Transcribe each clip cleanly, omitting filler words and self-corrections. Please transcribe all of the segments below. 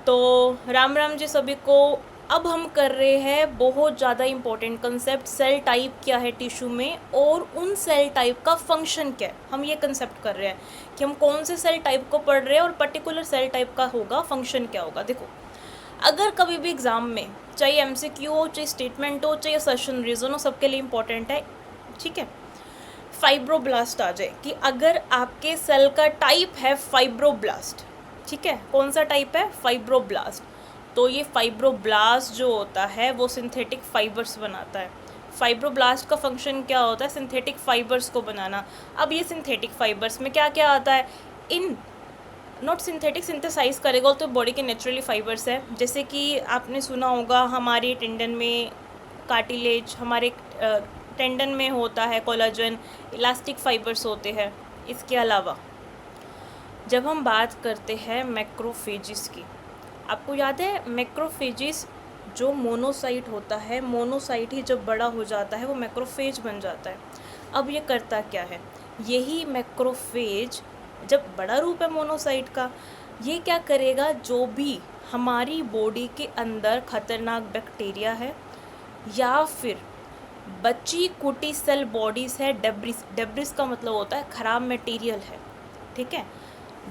तो राम राम जी सभी को। अब हम कर रहे हैं बहुत ज़्यादा इम्पोर्टेंट कंसेप्ट, सेल टाइप क्या है टिश्यू में और उन सेल टाइप का फंक्शन क्या है। हम ये कंसेप्ट कर रहे हैं कि हम कौन से सेल टाइप को पढ़ रहे हैं और पर्टिकुलर सेल टाइप का होगा फंक्शन क्या होगा। देखो, अगर कभी भी एग्ज़ाम में चाहे एमसीक्यू हो, चाहे स्टेटमेंट हो, चाहे असर्शन रीज़न हो, सबके लिए इम्पोर्टेंट है, ठीक है। फाइब्रोब्लास्ट आ जाए कि अगर आपके सेल का टाइप है फाइब्रोब्लास्ट, ठीक है, कौन सा टाइप है? फाइब्रोब्लास्ट। तो ये फाइब्रोब्लास्ट जो होता है वो सिंथेटिक फाइबर्स बनाता है। फाइब्रोब्लास्ट का फंक्शन क्या होता है? सिंथेटिक फाइबर्स को बनाना। अब ये सिंथेटिक फाइबर्स में क्या क्या आता है? इन नॉट सिंथेटिक, सिंथेसाइज करेगा तो बॉडी के नेचुरली फाइबर्स है। जैसे कि आपने सुना होगा हमारे टेंडन में कार्टिलेज, हमारे टेंडन में होता है कोलाजन, इलास्टिक फाइबर्स होते हैं। इसके अलावा जब हम बात करते हैं मैक्रोफेजिस की, आपको याद है मैक्रोफेजिस जो मोनोसाइट होता है, मोनोसाइट ही जब बड़ा हो जाता है वो मैक्रोफेज बन जाता है। अब ये करता क्या है? यही मैक्रोफेज जब बड़ा रूप है मोनोसाइट का, ये क्या करेगा? जो भी हमारी बॉडी के अंदर खतरनाक बैक्टीरिया है या फिर बची कुटी सेल बॉडीज है, डेब्रिस, डेब्रिस का मतलब होता है खराब मटेरियल है, ठीक है।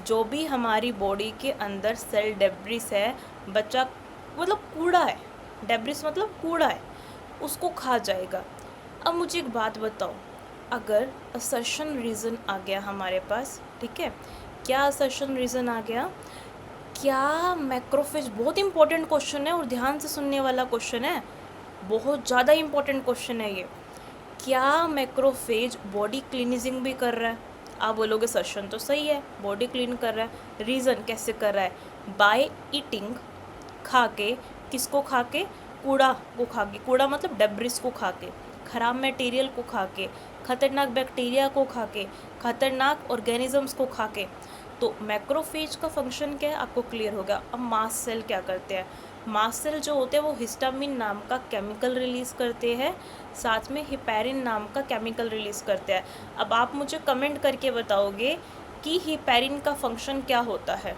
जो भी हमारी बॉडी के अंदर सेल डेब्रिस है, बच्चा मतलब कूड़ा है, डेब्रिस मतलब कूड़ा है, उसको खा जाएगा। अब मुझे एक बात बताओ, अगर असर्शन रीज़न आ गया हमारे पास, ठीक है, क्या असर्शन रीज़न आ गया? क्या मैक्रोफेज, बहुत इंपॉर्टेंट क्वेश्चन है और ध्यान से सुनने वाला क्वेश्चन है, बहुत ज़्यादा इंपॉर्टेंट क्वेश्चन है ये। क्या मैक्रोफेज बॉडी क्लीनिजिंग भी कर रहा है? आप बोलोगे सर्शन तो सही है, बॉडी क्लीन कर रहा है। रीज़न कैसे कर रहा है? बाय ईटिंग, खा के, किसको खा के? कूड़ा को खा के। कूड़ा मतलब डेब्रिस को खा के, खराब मटेरियल को खा के, खतरनाक बैक्टीरिया को खा के, खतरनाक ऑर्गेनिजम्स को खा के। तो मैक्रोफेज का फंक्शन क्या है आपको क्लियर हो गया। अब मास्ट सेल क्या करते हैं? मास्ट सेल जो होते हैं वो हिस्टामिन नाम का केमिकल रिलीज़ करते हैं, साथ में हिपैरिन नाम का केमिकल रिलीज़ करते हैं। अब आप मुझे कमेंट करके बताओगे कि हिपैरिन का फंक्शन क्या होता है।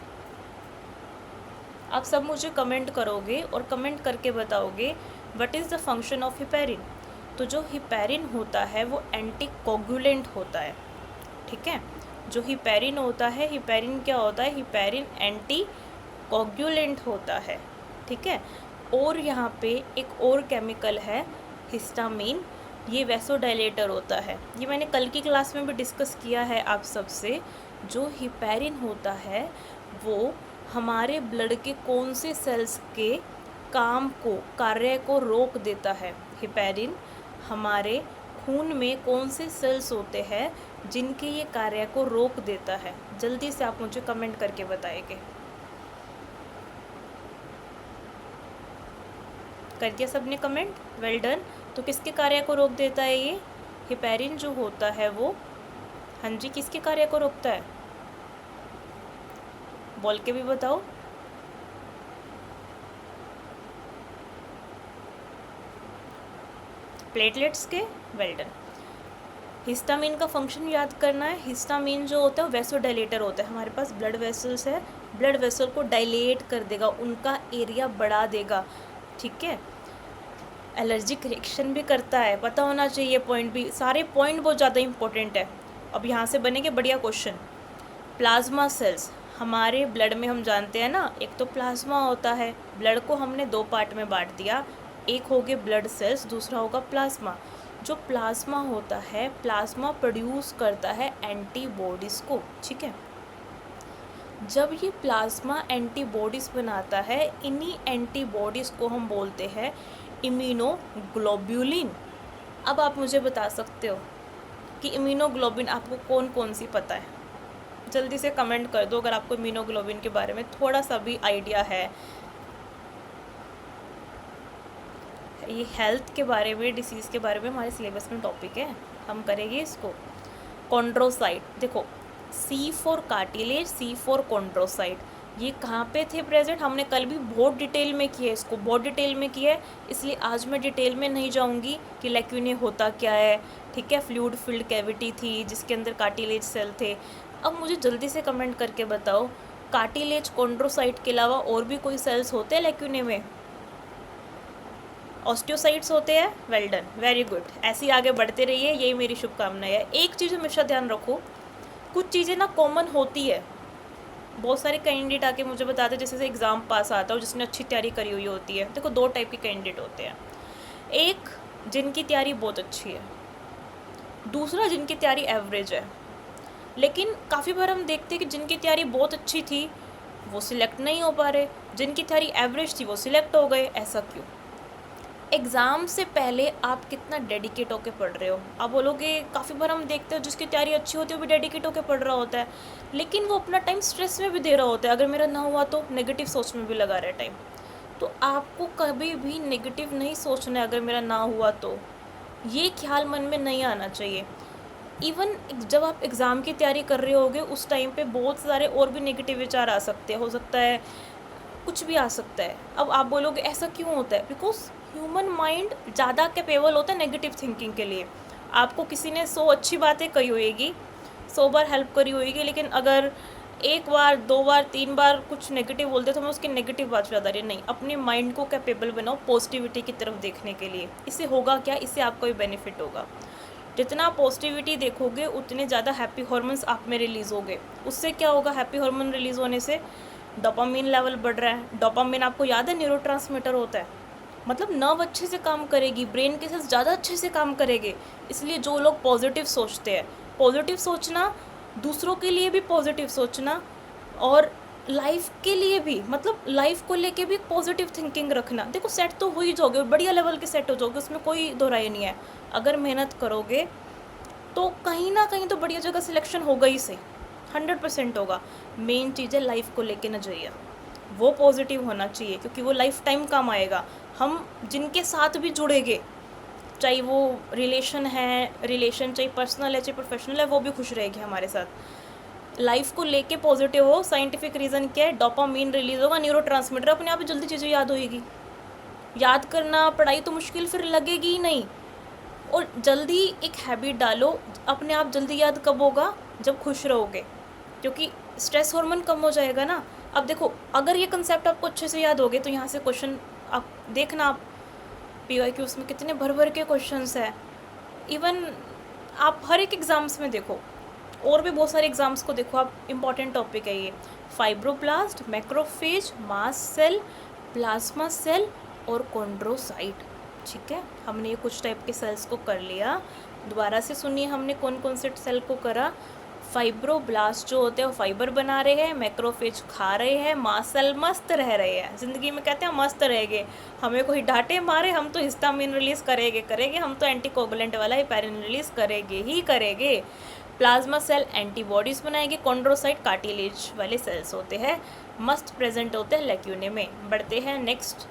आप सब मुझे कमेंट करोगे और कमेंट करके बताओगे what is the function of heparin. तो जो हिपैरिन होता है वो एंटी कोगुलेंट होता है, ठीक है। जो हिपैरिन होता है, हिपैरिन क्या होता है? हिपैरिन एंटी कोगुलेंट होता है, ठीक है। और यहाँ पे एक और केमिकल है हिस्टामिन, ये वैसोडाइलेटर होता है। ये मैंने कल की क्लास में भी डिस्कस किया है आप सबसे। जो हिपैरिन होता है वो हमारे ब्लड के कौन से सेल्स के काम को, कार्य को रोक देता है? हिपैरिन हमारे खून में कौन से सेल्स होते हैं जिनके ये कार्य को रोक देता है? जल्दी से आप मुझे कमेंट करके बताएंगे। कर दिया सबने कमेंट? Well done. तो किसके कार्य को रोक देता है ये? हिपैरिन जो होता है वो, हाँ जी, किसके कार्य को रोकता है? बोल के भी बताओ। प्लेटलेट्स के? Well done. हिस्टामिन का फंक्शन याद करना है। हिस्टामिन जो होता है वो वैसोडाइलेटर होता है। हमारे पास ब्लड वेसल्स है, ब्लड वेसल को डायलेट कर देगा, उनका एरिया बढ़ा देगा, ठीक है। एलर्जिक रिएक्शन भी करता है, पता होना चाहिए पॉइंट भी, सारे पॉइंट बहुत ज़्यादा इंपॉर्टेंट है। अब यहाँ से बनेंगे बढ़िया क्वेश्चन। प्लाज्मा सेल्स हमारे ब्लड में, हम जानते हैं ना, एक तो प्लाज्मा होता है, ब्लड को हमने दो पार्ट में बांट दिया, एक हो गए ब्लड सेल्स, दूसरा होगा प्लाज्मा। जो प्लाज्मा होता है, प्लाज्मा प्रोड्यूस करता है एंटीबॉडीज़ को, ठीक है। जब ये प्लाज्मा एंटीबॉडीज़ बनाता है, इन्हीं एंटीबॉडीज़ को हम बोलते हैं इम्यूनोग्लोब्युलिन। अब आप मुझे बता सकते हो कि इम्यूनोग्लोबिन आपको कौन कौन सी पता है? जल्दी से कमेंट कर दो अगर आपको इम्यूनोग्लोबिन के बारे में थोड़ा सा भी आइडिया है। ये हेल्थ के बारे में, डिसीज़ के बारे में हमारे सिलेबस में टॉपिक है, हम करेंगे इसको। कॉन्ड्रोसाइट, देखो C for cartilage, C for chondrocyte, ये कहाँ पे थे प्रेजेंट? हमने कल भी बहुत डिटेल में किया है, इसको बहुत डिटेल में किया है, इसलिए आज मैं डिटेल में नहीं जाऊँगी कि लैक्यूने होता क्या है, ठीक है। फ्लूइड फिल्ड कैविटी थी जिसके अंदर कार्टिलेज सेल थे। अब मुझे जल्दी से कमेंट करके बताओ कार्टिलेज कॉन्ड्रोसाइट के अलावा और भी कोई सेल्स होते हैं लैक्यूने में? ऑस्टियोसाइट्स होते हैं। वेल डन, वेरी गुड, ऐसे ही आगे बढ़ते रहिए, यही मेरी शुभकामनाएं है। एक चीज़ हमेशा ध्यान रखो, कुछ चीज़ें ना कॉमन होती है। बहुत सारे कैंडिडेट आके मुझे बताते हैं जैसे से एग्ज़ाम पास आता है जिसने अच्छी तैयारी करी हुई होती है। देखो दो टाइप के कैंडिडेट होते हैं, एक जिनकी तैयारी बहुत अच्छी है, दूसरा जिनकी तैयारी एवरेज है। लेकिन काफ़ी बार हम देखते हैं कि जिनकी तैयारी बहुत अच्छी थी वो सिलेक्ट नहीं हो पा रहे, जिनकी तैयारी एवरेज थी वो सिलेक्ट हो गए। ऐसा क्यों? एग्ज़ाम से पहले आप कितना डेडिकेट होकर पढ़ रहे हो। आप बोलोगे काफ़ी बार हम देखते हैं जिसकी तैयारी अच्छी होती है वो भी डेडिकेट होकर पढ़ रहा होता है, लेकिन वो अपना टाइम स्ट्रेस में भी दे रहा होता है। अगर मेरा ना हुआ तो नेगेटिव सोच में भी लगा रहा है टाइम। तो आपको कभी भी नेगेटिव नहीं सोचना है अगर मेरा ना हुआ तो, ये ख्याल मन में नहीं आना चाहिए। इवन जब आप एग्ज़ाम की तैयारी कर रहे होगे उस टाइम पे बहुत सारे और भी नेगेटिव विचार आ सकते हैं, हो सकता है कुछ भी आ सकता है। अब आप बोलोगे ऐसा क्यों होता है? बिकॉज ह्यूमन माइंड ज़्यादा कैपेबल होता है नेगेटिव थिंकिंग के लिए। आपको किसी ने 100 अच्छी बातें कही होएगी, 100 बार हेल्प करी होएगी, लेकिन अगर एक बार, 2 बार, 3 बार कुछ नेगेटिव बोलते तो मैं उसकी नेगेटिव बात ज़्यादा रही नहीं। अपने माइंड को कैपेबल बनाओ पॉजिटिविटी की तरफ देखने के लिए। इससे होगा क्या? इससे आपको भी बेनिफिट होगा। जितना पॉजिटिविटी देखोगे उतने ज़्यादा हैप्पी हार्मोन्स आप में रिलीज़ होंगे। उससे क्या होगा? हैप्पी हार्मोन रिलीज़ होने से डोपामिन लेवल बढ़ रहा है। डोपामिन आपको याद है न्यूरोट्रांसमीटर होता है, मतलब नर्व अच्छे से काम करेगी, ब्रेन के साथ ज़्यादा अच्छे से काम करेगी। इसलिए जो लोग पॉजिटिव सोचते हैं, पॉजिटिव सोचना, दूसरों के लिए भी पॉजिटिव सोचना, और लाइफ के लिए भी, मतलब लाइफ को लेके भी पॉजिटिव थिंकिंग रखना। देखो सेट तो हो ही जाओगे, बढ़िया लेवल के सेट हो जाओगे, उसमें कोई दो राय नहीं है। अगर मेहनत करोगे तो कहीं ना कहीं तो बढ़िया जगह सिलेक्शन होगा ही सही, 100% होगा। मेन चीज़ है लाइफ को लेके नजरिया, वो पॉजिटिव होना चाहिए, क्योंकि वो लाइफ टाइम काम आएगा। हम जिनके साथ भी जुड़ेंगे, चाहे वो रिलेशन चाहे पर्सनल है चाहे प्रोफेशनल है, वो भी खुश रहेगी हमारे साथ। लाइफ को लेके पॉजिटिव हो। साइंटिफिक रीज़न क्या है? डोपामिन रिलीज होगा, न्यूरोट्रांसमीटर, अपने आप ही जल्दी चीज़ें याद होएगी। याद करना, पढ़ाई तो मुश्किल फिर लगेगी ही नहीं। और जल्दी एक हैबिट डालो, अपने आप जल्दी याद कब होगा? जब खुश रहोगे, क्योंकि स्ट्रेस हार्मोन कम हो जाएगा ना। अब देखो, अगर ये कंसेप्ट आपको अच्छे से याद हो गए तो यहाँ से क्वेश्चन आप देखना, आप PYQs में कितने भर भर के क्वेश्चंस है। इवन आप हर एक एग्ज़ाम्स में देखो, और भी बहुत सारे एग्ज़ाम्स को देखो आप, इम्पॉर्टेंट टॉपिक है ये। Fibroblast, macrophage, mast cell, plasma cell और कॉन्ड्रोसाइट। ठीक है, हमने ये कुछ टाइप के सेल्स को कर लिया। दोबारा से सुनिए, हमने कौन कौन से सेल को करा। फाइब्रोब्लास्ट जो होते हैं वो फाइबर बना रहे हैं, मैक्रोफेज खा रहे हैं, मास्ट सेल मस्त रह रहे हैं। ज़िंदगी में कहते हैं मस्त रहेंगे, हमें कोई डांटे मारे हम तो हिस्टामिन रिलीज़ करेंगे, हम तो एंटीकोगुलेंट वाला हेपेरिन रिलीज़ करेंगे। प्लाज्मा सेल एंटीबॉडीज़ बनाएंगे। कॉन्ड्रोसाइट कार्टिलेज वाले सेल्स होते हैं, मस्ट प्रेजेंट होते हैं लैक्यूने में। बढ़ते हैं नेक्स्ट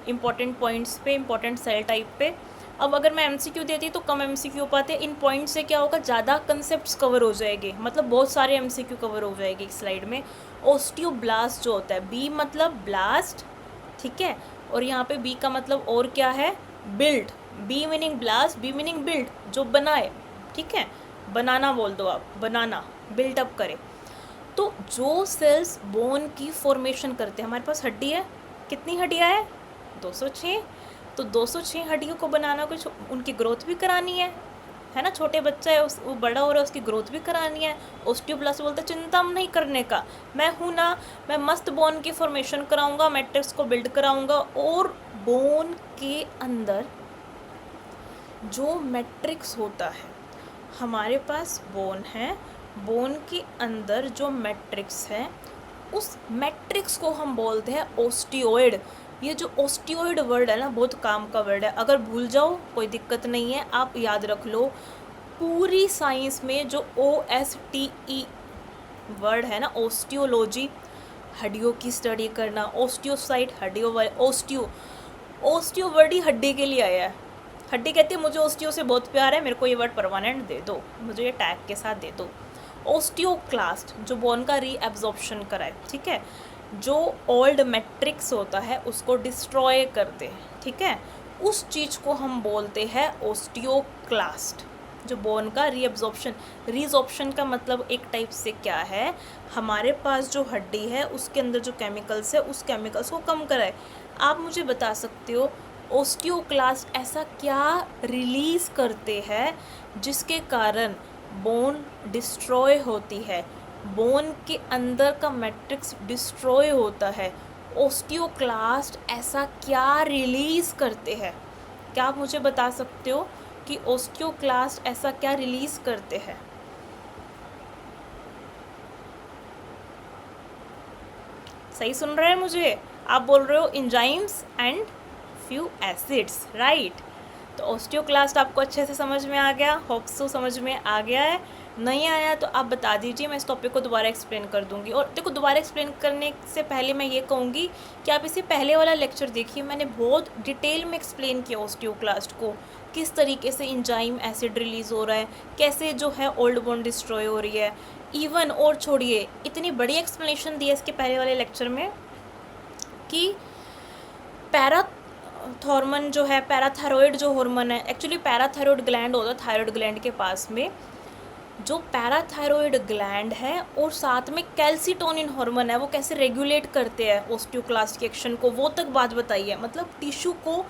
इंपॉर्टेंट पॉइंट्स पे, इंपॉर्टेंट सेल टाइप पे। अब अगर मैं MCQ देती तो कम MCQ पाते, इन पॉइंट से क्या होगा? ज़्यादा कंसेप्ट्स कवर हो जाएंगे, मतलब बहुत सारे MCQ कवर हो जाएगी एक स्लाइड में। ओस्टियोब्लास्ट जो होता है, B मतलब ब्लास्ट, ठीक है, और यहाँ पे B का मतलब और क्या है? Build. B meaning blast, B meaning build, जो बनाए, ठीक है, बनाना बोल दो आप, बनाना, बिल्डअप करे। तो जो सेल्स बोन की फॉर्मेशन करते हैं, हमारे पास हड्डी है, कितनी हड्डियाँ है? 206। तो 206 हड्डियों को बनाना, कुछ उनकी ग्रोथ भी करानी है ना। छोटे बच्चा है, वो बड़ा हो रहा है, उसकी ग्रोथ भी करानी है। ओस्टियोब्लास्ट बोलते हैं चिंता नहीं करने का, मैं हूँ ना, मैं मस्त बोन की फॉर्मेशन कराऊंगा, मैट्रिक्स को बिल्ड कराऊंगा। और बोन के अंदर जो मैट्रिक्स होता है, हमारे पास बोन है, बोन के अंदर जो मैट्रिक्स है, उस मैट्रिक्स को हम बोलते हैं ओस्टियोइड। ये जो ओस्टियोइड वर्ड है ना, बहुत काम का वर्ड है। अगर भूल जाओ कोई दिक्कत नहीं है, आप याद रख लो। पूरी साइंस में जो OSTE वर्ड है ना, ओस्टियोलॉजी, हड्डियों की स्टडी करना, ओस्टियोसाइट हड्डियों, ओस्टियो वर्ड ही हड्डी के लिए आया है। हड्डी कहती है मुझे ओस्टियो से बहुत प्यार है, मेरे को ये वर्ड परमानेंट दे दो, मुझे ये टैग के साथ दे दो। ओस्टियोक्लास्ट जो बोन का रीएब्जॉर्प्शन कराए, ठीक है, जो ओल्ड मैट्रिक्स होता है उसको डिस्ट्रॉय करते हैं, ठीक है, उस चीज़ को हम बोलते हैं ओस्टियोक्लास्ट। जो बोन का रीअब्जॉर्प्शन, रीजॉर्प्शन का मतलब एक टाइप से क्या है, हमारे पास जो हड्डी है उसके अंदर जो केमिकल्स है उस केमिकल्स को कम कराए। आप मुझे बता सकते हो ओस्टियोक्लास्ट ऐसा क्या रिलीज करते हैं जिसके कारण बोन डिस्ट्रॉय होती है, बोन के अंदर का मैट्रिक्स डिस्ट्रॉय होता है। ओस्टियोक्लास्ट ऐसा क्या रिलीज करते हैं? क्या आप मुझे बता सकते हो कि ओस्टियोक्लास्ट ऐसा क्या रिलीज करते हैं? सही सुन रहे हैं मुझे? आप बोल रहे हो enzymes and few acids, right. तो ओस्टियोक्लास्ट आपको अच्छे से समझ में आ गया, होप सो समझ में आ गया है। नहीं आया तो आप बता दीजिए, मैं इस टॉपिक को दोबारा एक्सप्लेन कर दूंगी। और देखो, दोबारा एक्सप्लेन करने से पहले मैं ये कहूँगी कि आप इसे पहले वाला लेक्चर देखिए, मैंने बहुत डिटेल में एक्सप्लेन किया ओस्टियोक्लास्ट को, किस तरीके से एंजाइम एसिड रिलीज हो रहा है, कैसे जो है ओल्ड बोन डिस्ट्रॉय हो रही है इवन। और छोड़िए, इतनी बड़ी एक्सप्लेनेशन दी है इसके पहले वाले लेक्चर में कि पैराथॉर्मन जो है, पैराथायरॉयड जो हार्मोन है, एक्चुअली पैराथायरॉयड ग्लैंड होता है थायरॉयड ग्लैंड के पास में, जो पैराथायरॉयड ग्लैंड है और साथ में कैल्सिटोनिन हार्मोन है, वो कैसे रेगुलेट करते हैं ओस्टियोक्लास्ट के एक्शन को, वो तक बात बताई है। मतलब टिश्यू को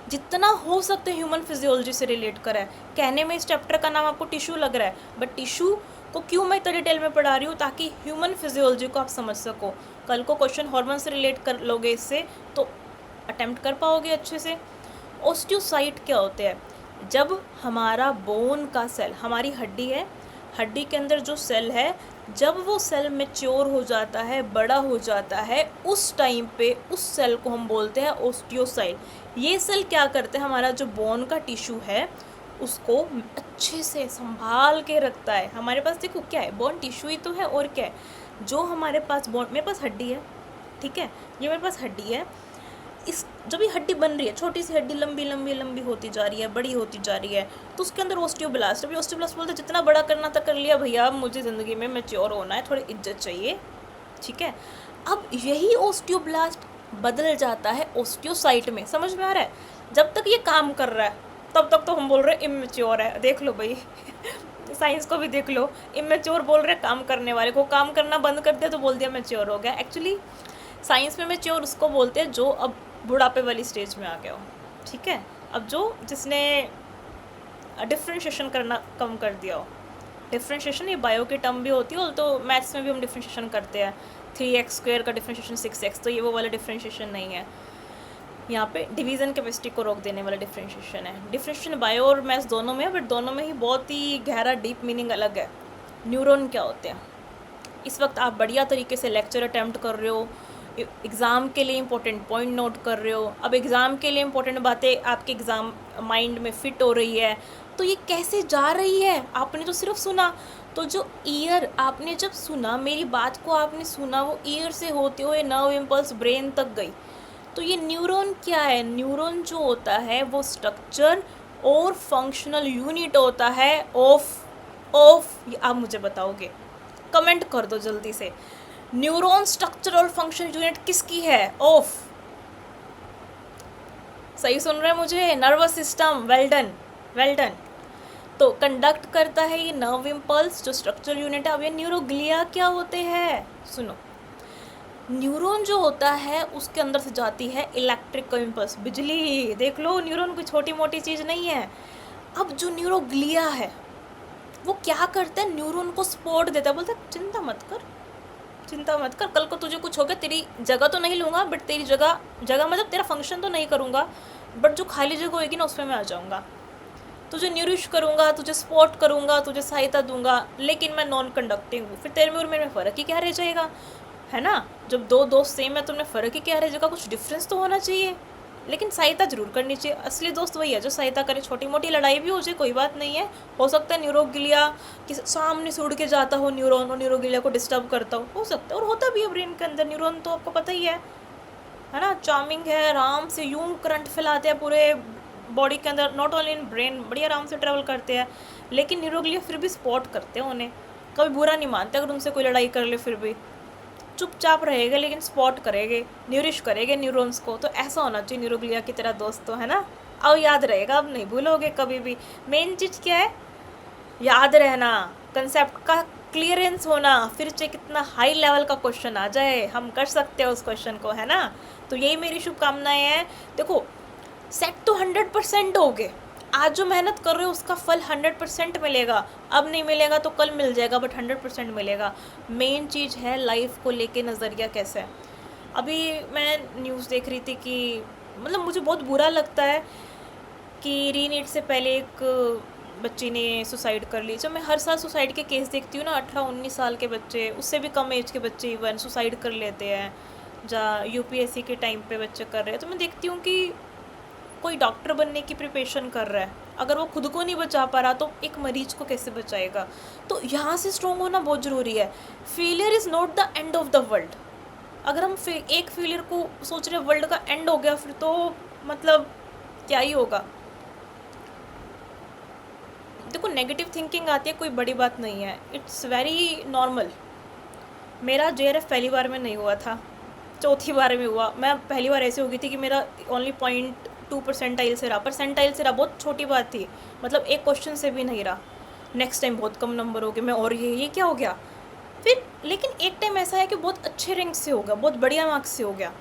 जितना हो सकता है ह्यूमन फिजियोलॉजी से रिलेट करा है। कहने में इस चैप्टर का नाम आपको टिश्यू लग रहा है, बट टिश्यू को क्यों मैं इतना डिटेल में पढ़ा रही हूँ, ताकि ह्यूमन फिजियोलॉजी को आप समझ सको। कल को क्वेश्चन हार्मोन से रिलेट कर लोगे इससे तो अटेम्प्ट कर पाओगे अच्छे से। ओस्टियोसाइट क्या होते हैं? जब हमारा बोन का सेल, हमारी हड्डी है, हड्डी के अंदर जो सेल है, जब वो सेल मैच्योर हो जाता है, बड़ा हो जाता है, उस टाइम पे उस सेल को हम बोलते हैं ओस्टियोसाइट। ये सेल क्या करते हैं, हमारा जो बोन का टिश्यू है उसको अच्छे से संभाल के रखता है। हमारे पास देखो क्या है, बोन टिश्यू ही तो है, और क्या है, जो हमारे पास बोन, मेरे पास हड्डी है, ठीक है, ये मेरे पास हड्डी है। इस जब ये हड्डी बन रही है, छोटी सी हड्डी लंबी लंबी लंबी होती जा रही है, बड़ी होती जा रही है, तो उसके अंदर ओस्टियोब्लास्ट, अभी ओस्टियोब्लास्ट बोलते हैं जितना बड़ा करना था कर लिया भैया, अब मुझे ज़िंदगी में मैच्योर होना है, थोड़ी इज्जत चाहिए, ठीक है। अब यही ओस्टियोब्लास्ट बदल जाता है ओस्टियोसाइट में, समझ में आ रहा है? जब तक ये काम कर रहा है तब तक तो हम बोल रहे हैं इमेच्योर है। देख लो भाई साइंस को भी देख लो, इमेच्योर बोल रहे हैं काम करने वाले को, काम करना बंद कर दिया तो बोल दिया मैच्योर हो गया। एक्चुअली साइंस में मैच्योर उसको बोलते हैं जो अब बुढ़ापे वाली स्टेज में आ गया हो, ठीक है। अब जिसने डिफ्रेंशिएशन करना कम कर दिया हो, डिफ्रेंशिएशन ये बायो की टर्म भी होती है, तो मैथ्स में भी हम डिफ्रेंशिएशन करते हैं, 3x² का डिफ्रेंशिएशन 6x, तो ये वो वाला डिफ्रेंशिएशन नहीं है, यहाँ पे डिवीज़न कैपेसिटी को रोक देने वाला डिफ्रेंशिएशन है। डिफ्रेंशिएशन बायो और मैथ्स दोनों में है, बट दोनों में ही बहुत ही गहरा डीप मीनिंग अलग है। न्यूरॉन क्या होते हैं? इस वक्त आप बढ़िया तरीके से लेक्चर अटैम्प्ट कर रहे हो, एग्ज़ाम के लिए इंपॉर्टेंट पॉइंट नोट कर रहे हो, अब एग्ज़ाम के लिए इंपॉर्टेंट बातें आपके एग्ज़ाम माइंड में फिट हो रही है, तो ये कैसे जा रही है? आपने तो सिर्फ सुना, तो जो ईयर आपने जब सुना, मेरी बात को आपने सुना, वो ईयर से होते हुए नर्व इम्पल्स ब्रेन तक गई। तो ये न्यूरॉन क्या है? न्यूरॉन जो होता है वो स्ट्रक्चर और फंक्शनल यूनिट होता है ऑफ आप मुझे बताओगे, कमेंट कर दो जल्दी से। न्यूरॉन स्ट्रक्चर और फंक्शनल यूनिट किसकी है? ऑफ। सही सुन रहे हैं मुझे? Nervous system. Well done, well done. तो कंडक्ट करता है ये नर्व इम्पल्स, जो स्ट्रक्चरल यूनिट है। अब ये न्यूरोग्लिया क्या होते हैं? सुनो, न्यूरॉन जो होता है उसके अंदर से जाती है इलेक्ट्रिकल इम्पल्स, बिजली। देख लो, न्यूरॉन कोई छोटी मोटी चीज़ नहीं है। अब जो न्यूरोग्लिया है वो क्या करता है? न्यूरॉन को सपोर्ट देता है, बोलता है चिंता मत कर, चिंता मत कर, कल को तुझे कुछ हो गया, तेरी जगह तो नहीं लूँगा, बट तेरी जगह मतलब तेरा फंक्शन तो नहीं करूँगा, बट जो खाली जगह होगी ना उसमें मैं आ जाऊँगा, तुझे न्यूरिश करूँगा, तुझे सपोर्ट करूँगा, तुझे सहायता दूंगा, लेकिन मैं नॉन कंडक्टिंग हूँ। फिर तेरे में और मेरे में फ़र्क ही क्या रह जाएगा, है ना? जब दो दोस्त सेम है तो उनमें फ़र्क ही क्या रह जाएगा? कुछ डिफरेंस तो होना चाहिए, लेकिन सहायता जरूर करनी चाहिए। असली दोस्त वही है जो सहायता करे। छोटी मोटी लड़ाई भी हो जाए कोई बात नहीं है, हो सकता है न्यूरोग्लिया कि सामने से उड़ के जाता हो न्यूरॉन और न्यूरोग्लिया को डिस्टर्ब करता हो सकता है, और होता भी है ब्रेन के अंदर। न्यूरॉन तो आपको पता ही है ना, चार्मिंग है, आराम से यूं करंट फैलाते हैं पूरे बॉडी के अंदर, नॉट ओनली इन ब्रेन, बड़ी आराम से ट्रैवल करते हैं। लेकिन न्यूरोग्लिया फिर भी सपोर्ट करते हैं उन्हें, कभी बुरा नहीं मानते अगर उनसे कोई लड़ाई कर ले, फिर भी चुपचाप रहेगा, लेकिन सपोर्ट करेंगे, न्यूरिश करेंगे न्यूरॉन्स को। तो ऐसा होना चाहिए न्यूरोग्लिया की तरह दोस्तों, है ना? अब याद रहेगा, अब नहीं भूलोगे कभी भी। मेन चीज़ क्या है? याद रहना, कंसेप्ट का क्लियरेंस होना, फिर चाहे कितना हाई लेवल का क्वेश्चन आ जाए हम कर सकते हैं उस क्वेश्चन को, है ना। तो यही मेरी शुभकामनाएं हैं। देखो, सेट तो 100% हो गए, आज जो मेहनत कर रहे हो उसका फल 100% मिलेगा। अब नहीं मिलेगा तो कल मिल जाएगा, बट 100% मिलेगा। मेन चीज़ है लाइफ को लेके नज़रिया कैसा है। अभी मैं न्यूज़ देख रही थी कि मतलब मुझे बहुत बुरा लगता है कि रीनीट से पहले एक बच्ची ने सुसाइड कर ली। जब मैं हर साल सुसाइड के केस देखती हूँ ना, 18-19 साल के बच्चे, उससे भी कम एज के बच्चे इवन सुसाइड कर लेते हैं, जहाँ यूपीएससी के टाइम पे बच्चे कर रहे हैं। तो मैं देखती हूँ कि कोई डॉक्टर बनने की प्रिपरेशन कर रहा है, अगर वो खुद को नहीं बचा पा रहा तो एक मरीज को कैसे बचाएगा। तो यहाँ से स्ट्रॉन्ग होना बहुत ज़रूरी है। Failure is not the end of the world. अगर हम एक फेलियर को सोच रहे वर्ल्ड का एंड हो गया, फिर तो मतलब क्या ही होगा। देखो, नेगेटिव थिंकिंग आती है, कोई बड़ी बात नहीं है, इट्स वेरी नॉर्मल। मेरा जेआरएफ पहली बार में नहीं हुआ था, चौथी बार में हुआ। मैं पहली बार ऐसे हो गई थी कि मेरा ओनली 0.2% से रहा, परसेंटाइल से रहा, बहुत छोटी बात थी, मतलब एक क्वेश्चन से भी नहीं रहा। नेक्स्ट टाइम बहुत कम नंबर हो गए, मैं और ये क्या हो गया फिर। लेकिन एक टाइम ऐसा है कि बहुत अच्छे रैंक से हो गया, बहुत बढ़िया मार्क्स से हो गया।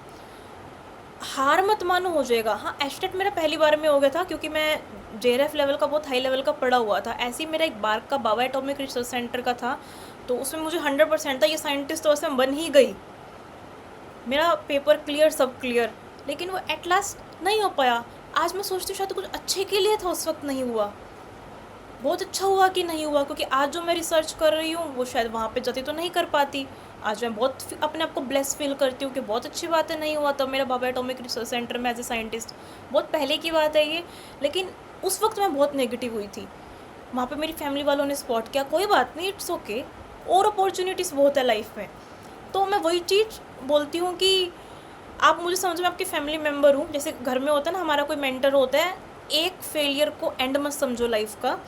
हार मत मानो, हो जाएगा। हाँ, एस्टेट मेरा पहली बार में हो गया था क्योंकि मैं जेआरएफ लेवल का बहुत हाई लेवल का पढ़ा हुआ था। ऐसे ही मेरा एक बार का बाबा एटॉमिक रिसर्च सेंटर का था, तो उसमें मुझे 100% था। ये साइंटिस्ट तो वैसे बन ही गई, मेरा पेपर क्लियर, सब क्लियर, लेकिन वो एट लास्ट नहीं हो पाया। आज मैं सोचती हूँ शायद कुछ अच्छे के लिए था, उस वक्त नहीं हुआ। बहुत अच्छा हुआ कि नहीं हुआ, क्योंकि आज जो मैं रिसर्च कर रही हूँ वो शायद वहाँ पे जाती तो नहीं कर पाती। आज मैं बहुत अपने आप को ब्लेस फील करती हूँ कि बहुत अच्छी बात है नहीं हुआ तब मेरा बाबा एटॉमिक रिसर्च सेंटर में एज ए साइंटिस्ट। बहुत पहले की बात है ये, लेकिन उस वक्त मैं बहुत नेगेटिव हुई थी। वहाँ पे मेरी फैमिली वालों ने सपोर्ट किया, कोई बात नहीं, इट्स ओके, और अपॉर्चुनिटीज़ बहुत है लाइफ में। तो मैं वही चीज़ बोलती हूँ कि आप मुझे समझो, मैं आपकी फैमिली मेम्बर हूँ। जैसे घर में होता है ना, हमारा कोई मेंटर होता है, एक फेलियर को एंड मत समझो लाइफ का।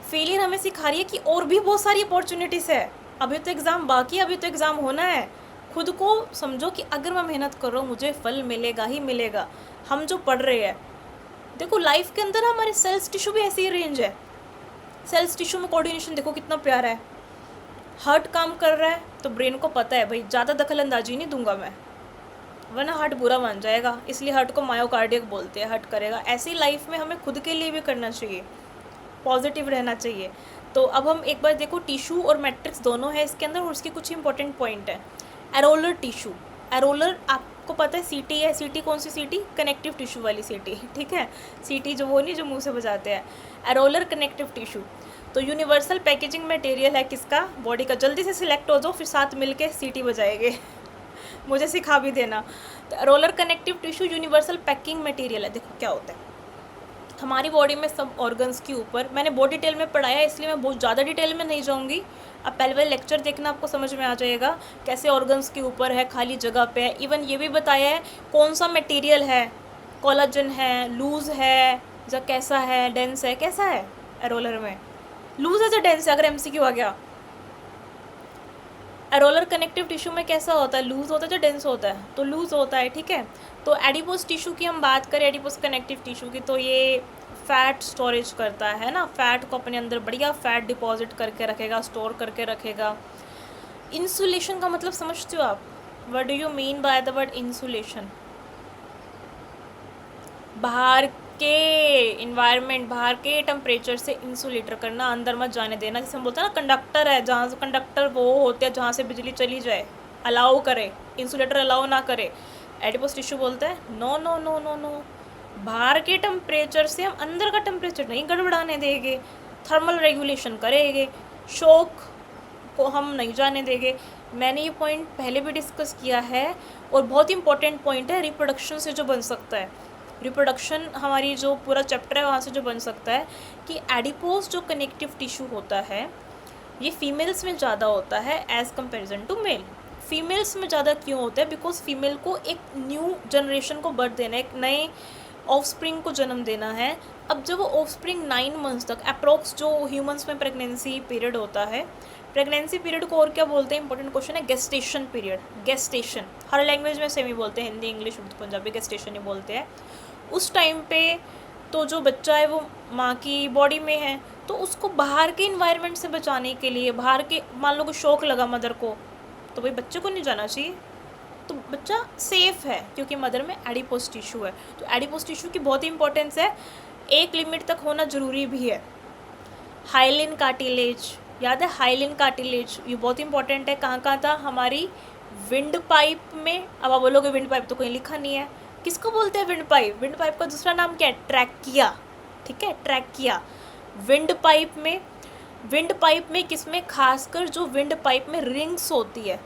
फेलियर हमें सिखा रही है कि और भी बहुत सारी अपॉर्चुनिटीज़ है, अभी तो एग्ज़ाम बाकी है, अभी तो एग्ज़ाम होना है। खुद को समझो कि अगर मैं मेहनत कर रहा हूँ मुझे फल मिलेगा ही मिलेगा। हम जो पढ़ रहे हैं, देखो लाइफ के अंदर हमारे सेल्स टिश्यू भी ऐसे ही रेंज है। सेल्स टिश्यू में कोऑर्डिनेशन देखो कितना प्यारा है। हार्ट काम कर रहा है तो ब्रेन को पता है भाई ज़्यादा दखल अंदाजी नहीं दूंगा मैं, वरना हार्ट बुरा मान जाएगा, इसलिए हार्ट को मायोकार्डियक बोलते हैं, हार्ट करेगा। ऐसी लाइफ में हमें खुद के लिए भी करना चाहिए, पॉजिटिव रहना चाहिए। तो अब हम एक बार देखो, टिश्यू और मैट्रिक्स दोनों है इसके अंदर, और उसके कुछ इंपॉर्टेंट पॉइंट है। एरोलर टिश्यू, एरोलर आपको पता है सीटी है, सीटी कौन सी सीटी, कनेक्टिव टिश्यू वाली सीटी, ठीक है। सीटी जो वो नहीं जो मुंह से बजाते हैं, एरोलर कनेक्टिव टिश्यू। तो यूनिवर्सल पैकेजिंग मटेरियल है किसका, बॉडी का। जल्दी से सिलेक्ट हो जाओ, फिर साथ मिलके सीटी बजाएंगे मुझे सिखा भी देना। तो areolar connective tissue universal packing material है। देखो क्या होता है हमारी बॉडी में, सब ऑर्गन्स के ऊपर, मैंने बहुत डिटेल में पढ़ाया इसलिए मैं बहुत ज़्यादा डिटेल में नहीं जाऊँगी। अब पहले वाले लेक्चर देखना, आपको समझ में आ जाएगा कैसे ऑर्गन्स के ऊपर है, खाली जगह पे है। इवन ये भी बताया है कौन सा मटेरियल है, कोलाजन है, लूज़ है, या कैसा है, डेंस है, कैसा है। एरोलर में लूज़ है या डेंस है, अगर एमसीक्यू आ गया। एरोलर कनेक्टिव टिश्यू में कैसा होता है, लूज़ होता है या डेंस होता है, तो लूज़ होता है, ठीक है। तो एडिपोज टिश्यू की हम बात करें, एडिपोज कनेक्टिव टिश्यू की, तो ये फैट स्टोरेज करता है ना, फैट को अपने अंदर बढ़िया फैट डिपॉजिट करके रखेगा, स्टोर करके रखेगा। इंसुलेशन का मतलब समझते हो आप, what do you mean by the word insulation. बाहर के इन्वायरमेंट, बाहर के टेम्परेचर से इंसुलेटर करना, अंदर मत जाने देना। जैसे हम बोलते हैं ना कंडक्टर है, जहाँ से कंडक्टर वो होते हैं जहाँ से बिजली चली जाए, अलाउ करे, इंसुलेटर अलाउ ना करे। एडिपोज टिश्यू बोलता है no no no no no, बाहर के टेम्परेचर से हम अंदर का टेम्परेचर नहीं गड़बड़ाने देंगे, थर्मल रेगुलेशन करेंगे, शॉक को हम नहीं जाने देंगे। मैंने ये पॉइंट पहले भी डिस्कस किया है, और बहुत इंपॉर्टेंट पॉइंट है, रिप्रोडक्शन से जो बन सकता है, रिप्रोडक्शन हमारी जो पूरा चैप्टर है वहाँ से जो बन सकता है, कि एडिपोज जो कनेक्टिव टिश्यू होता है ये फीमेल्स में ज़्यादा होता है as comparison to male. Females में ज़्यादा क्यों होता है, बिकॉज फीमेल को एक न्यू जनरेशन को बर्थ देना है, एक नए ऑफस्प्रिंग को जन्म देना है। अब जब वो ऑफस्प्रिंग 9 मंथ्स तक अप्रोक्स, जो ह्यूमंस में प्रेगनेंसी पीरियड होता है, प्रेगनेंसी पीरियड को और क्या बोलते हैं, इंपॉर्टेंट क्वेश्चन है, गेस्टेशन पीरियड। गेस्टेशन हर लैंग्वेज में सेम ही बोलते हैं, हिंदी इंग्लिश उर्दू पंजाबी गेस्टेशन ही बोलते हैं। उस टाइम पे तो जो बच्चा है वो माँ की बॉडी में है, तो उसको बाहर के इन्वायरमेंट से बचाने के लिए, बाहर के, मान लो कि शौक लगा मदर को, तो भाई बच्चे को नहीं जाना चाहिए, तो बच्चा सेफ है क्योंकि मदर में एडिपोज टिश्यू है। तो एडिपोज टिश्यू की बहुत ही इंपॉर्टेंस है, एक लिमिट तक होना ज़रूरी भी है। हाइलिन कार्टिलेज, याद है हाइलिन कार्टिलेज, ये बहुत इंपॉर्टेंट है। कहाँ था? हमारी विंड पाइप में। अब आप बोलोगे विंड पाइप तो कहीं लिखा नहीं है, किसको बोलते हैं विंड पाइप? विंड पाइप का दूसरा नाम क्या है? ट्रैकिया, ठीक है, ट्रैकिया। विंड पाइप में, विंड पाइप में किसमें? खासकर जो विंड पाइप में रिंग्स होती है,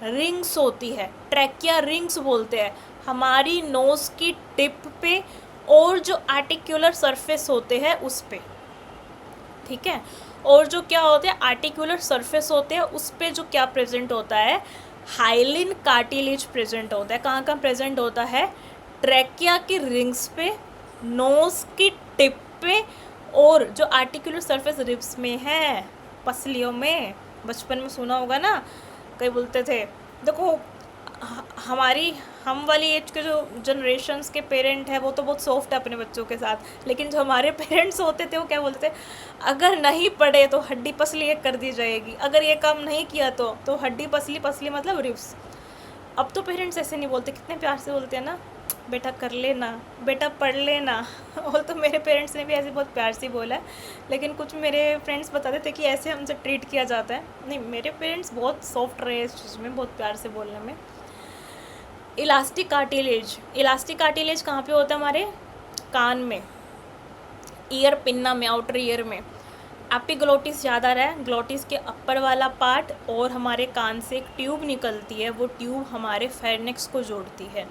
रिंग्स होती है, ट्रैकिया रिंग्स बोलते हैं, हमारी नोज की टिप पे और जो आर्टिकुलर सरफेस होते हैं उस पे, ठीक है। और जो क्या होते हैं, आर्टिकुलर सरफेस होते हैं, उस पे जो क्या प्रेजेंट होता है? हाइलिन कार्टिलेज प्रेजेंट होता है। कहाँ कहाँ प्रेजेंट होता है? ट्रैकिया की रिंग्स पे, नोज की टिप पे, और जो आर्टिकुलर सरफेस रिब्स में है, पसलियों में। बचपन में सुना होगा ना, कई बोलते थे, देखो हमारी, हम वाली एज के जो जनरेशन्स के पेरेंट हैं वो तो बहुत सॉफ्ट है अपने बच्चों के साथ, लेकिन जो हमारे पेरेंट्स होते थे वो क्या बोलते थे? अगर नहीं पढ़े तो हड्डी पसली एक कर दी जाएगी, अगर ये काम नहीं किया तो हड्डी पसली, पसली मतलब रिब्स। अब तो पेरेंट्स ऐसे नहीं बोलते, कितने प्यार से बोलते हैं ना, बेटा कर लेना, बेटा पढ़ लेना। और तो मेरे पेरेंट्स ने भी ऐसे बहुत प्यार से बोला है, लेकिन कुछ मेरे फ्रेंड्स बताते थे कि ऐसे हमसे ट्रीट किया जाता है। नहीं, मेरे पेरेंट्स बहुत सॉफ्ट रहे इस चीज़ में, बहुत प्यार से बोलने में। इलास्टिक कार्टिलेज, इलास्टिक कार्टिलेज कहाँ पे होता है? हमारे कान में, ईयर पिन्ना में, आउटर ईयर में। एपिग्लोटिस याद आ रहा है? ग्लोटिस के अपर वाला पार्ट, और हमारे कान से एक ट्यूब निकलती है, वो ट्यूब हमारे फेर्निक्स को जोड़ती है।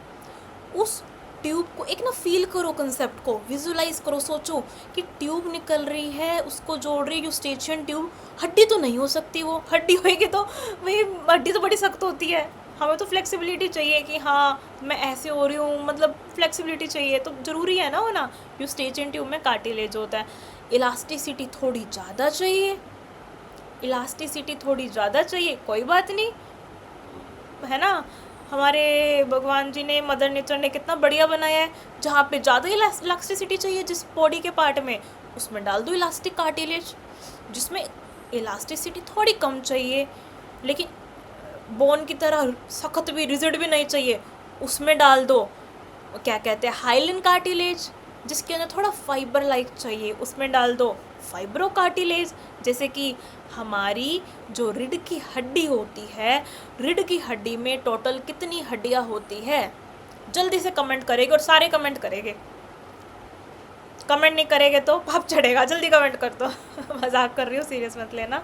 उस ट्यूब को एक ना फील करो, कंसेप्ट को विजुलाइज करो, सोचो कि ट्यूब निकल रही है, उसको जोड़ रही है यूस्टेचियन ट्यूब। हड्डी तो नहीं हो सकती, वो हड्डी होएगी तो भाई हड्डी तो बड़ी सख्त होती है, हमें तो फ्लेक्सिबिलिटी चाहिए कि हाँ मैं ऐसे हो रही हूँ, मतलब फ्लेक्सिबिलिटी चाहिए, तो ज़रूरी है ना होना। यूस्टेचियन ट्यूब में कार्टिलेज होता है। इलास्टिसिटी थोड़ी ज़्यादा चाहिए, इलास्टिसिटी थोड़ी ज़्यादा चाहिए, कोई बात नहीं, है ना। हमारे भगवान जी ने, मदर नेचर ने कितना बढ़िया बनाया है, जहाँ पे ज़्यादा इलास्टिसिटी चाहिए जिस बॉडी के पार्ट में, उसमें डाल दो इलास्टिक कार्टिलेज। जिसमें इलास्टिसिटी थोड़ी कम चाहिए लेकिन बोन की तरह सख्त भी, रिजिड भी नहीं चाहिए, उसमें डाल दो क्या कहते हैं, हाइलिन कार्टिलेज। जिसके अंदर थोड़ा फाइबर लाइक चाहिए, उसमें डाल दो फाइब्रो कार्टिलेज। जैसे कि हमारी जो रीढ़ की हड्डी होती है, रीढ़ की हड्डी में टोटल कितनी हड्डियाँ होती है? जल्दी से कमेंट करेंगे, और सारे कमेंट करेंगे, कमेंट नहीं करेंगे तो पाप चढ़ेगा, जल्दी कमेंट कर दो। मजाक कर रही हूँ, सीरियस मत लेना।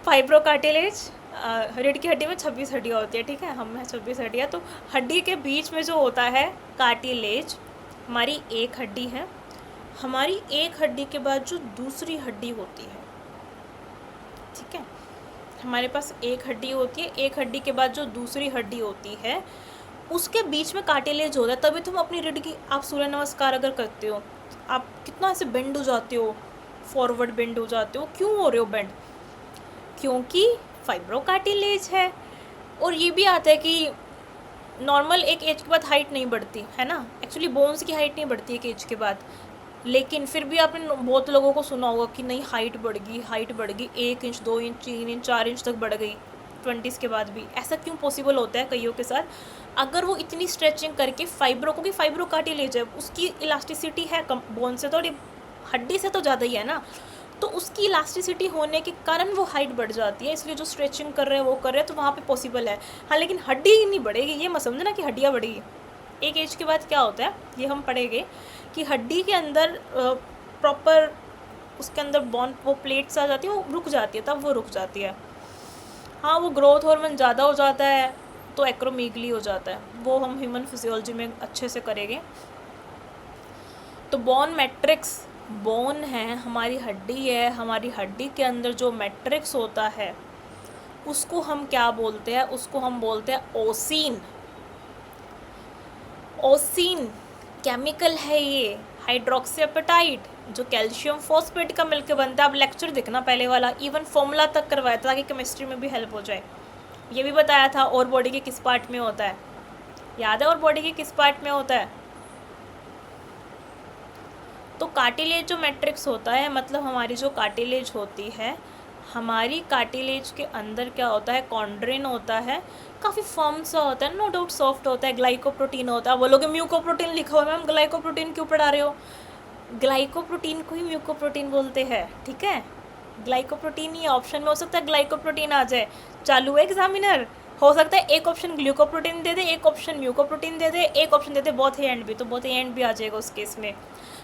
फाइब्रो कार्टिलेज, रीढ़ की हड्डी में 26 हड्डियाँ होती है, ठीक है, हम में 26 हड्डियाँ। तो हड्डी के बीच में जो होता है कार्टिलेज, हमारी एक हड्डी है, हमारी एक हड्डी के बाद जो दूसरी हड्डी होती है, ठीक है, हमारे पास एक हड्डी होती है, एक हड्डी के बाद जो दूसरी हड्डी होती है उसके बीच में कार्टिलेज होता है। तभी तुम अपनी रीढ़ की, आप सूर्य नमस्कार अगर करते हो, आप कितना ऐसे बेंड हो जाते हो, फॉरवर्ड बेंड हो जाते हो, क्यों हो रहे हो बेंड? क्योंकि फाइब्रो कार्टिलेज है। और ये भी आता है कि नॉर्मल एक एज के बाद हाइट नहीं बढ़ती है ना, एक्चुअली बोन्स की हाइट नहीं बढ़ती एक एज के बाद, लेकिन फिर भी आपने बहुत लोगों को सुना होगा कि नहीं हाइट बढ़ गई, हाइट बढ़ गई, 1 इंच 2 इंच 3 इंच 4 इंच तक बढ़ गई 20s के बाद भी। ऐसा क्यों पॉसिबल होता है कईयों के साथ? अगर वो इतनी स्ट्रेचिंग करके फाइब्रो को, कि फाइब्रो कार्टिलेज है, उसकी इलास्टिसिटी है कम, बोन से थोड़ी, हड्डी से तो ज़्यादा ही है ना, तो उसकी इलास्टिसिटी होने के कारण वो हाइट बढ़ जाती है, इसलिए जो स्ट्रेचिंग कर रहे हैं वो कर रहे हैं, तो वहाँ पे पॉसिबल है। हाँ, लेकिन हड्डी ही नहीं बढ़ेगी, ये मत समझना कि हड्डियाँ बढ़ेगी। एक एज के बाद क्या होता है, ये हम पढ़ेंगे कि हड्डी के अंदर प्रॉपर, उसके अंदर बोन, वो प्लेट्स आ जाती है, वो रुक जाती है, तब वो रुक जाती है। हाँ, वो ग्रोथ हार्मोन ज़्यादा हो जाता है तो एक्रोमीगली हो जाता है, वो हम ह्यूमन फिजियोलॉजी में अच्छे से करेंगे। तो बोन मैट्रिक्स, बोन है, हमारी हड्डी है, हमारी हड्डी के अंदर जो मैट्रिक्स होता है उसको हम क्या बोलते हैं? उसको हम बोलते हैं ओसिन। ओसिन केमिकल है ये, हाइड्रोक्सीएपेटाइट, जो कैल्शियम फॉस्फेट का मिलकर बनता है। अब लेक्चर देखना पहले वाला, इवन फॉर्मूला तक करवाया था ताकि केमिस्ट्री में भी हेल्प हो जाए। ये भी बताया था और बॉडी के किस पार्ट में होता है, याद है? और बॉडी के किस पार्ट में होता है? तो कार्टिलेज जो मैट्रिक्स होता है, मतलब हमारी जो कार्टिलेज होती है, हमारी कार्टिलेज के अंदर क्या होता है, कॉन्ड्रिन होता है, काफ़ी फर्म सा होता है, नो डाउट सॉफ्ट होता है, ग्लाइकोप्रोटीन होता है। बोलोगे म्यूकोप्रोटीन लिखा हुआ है, मैम ग्लाइकोप्रोटीन क्यों पढ़ा रहे हो? ग्लाइकोप्रोटीन को ही म्यूकोप्रोटीन बोलते हैं, ठीक है। ग्लाइकोप्रोटीन ही ऑप्शन में हो सकता है ग्लाइकोप्रोटीन आ जाए, चालू है एग्जामिनर, हो सकता है एक ऑप्शन ग्लूकोप्रोटीन दे दे, एक ऑप्शन म्यूकोप्रोटीन दे दे, एक ऑप्शन दे दे बोथ ए एंड बी, तो बोथ ए एंड बी आ जाएगा उस केस में।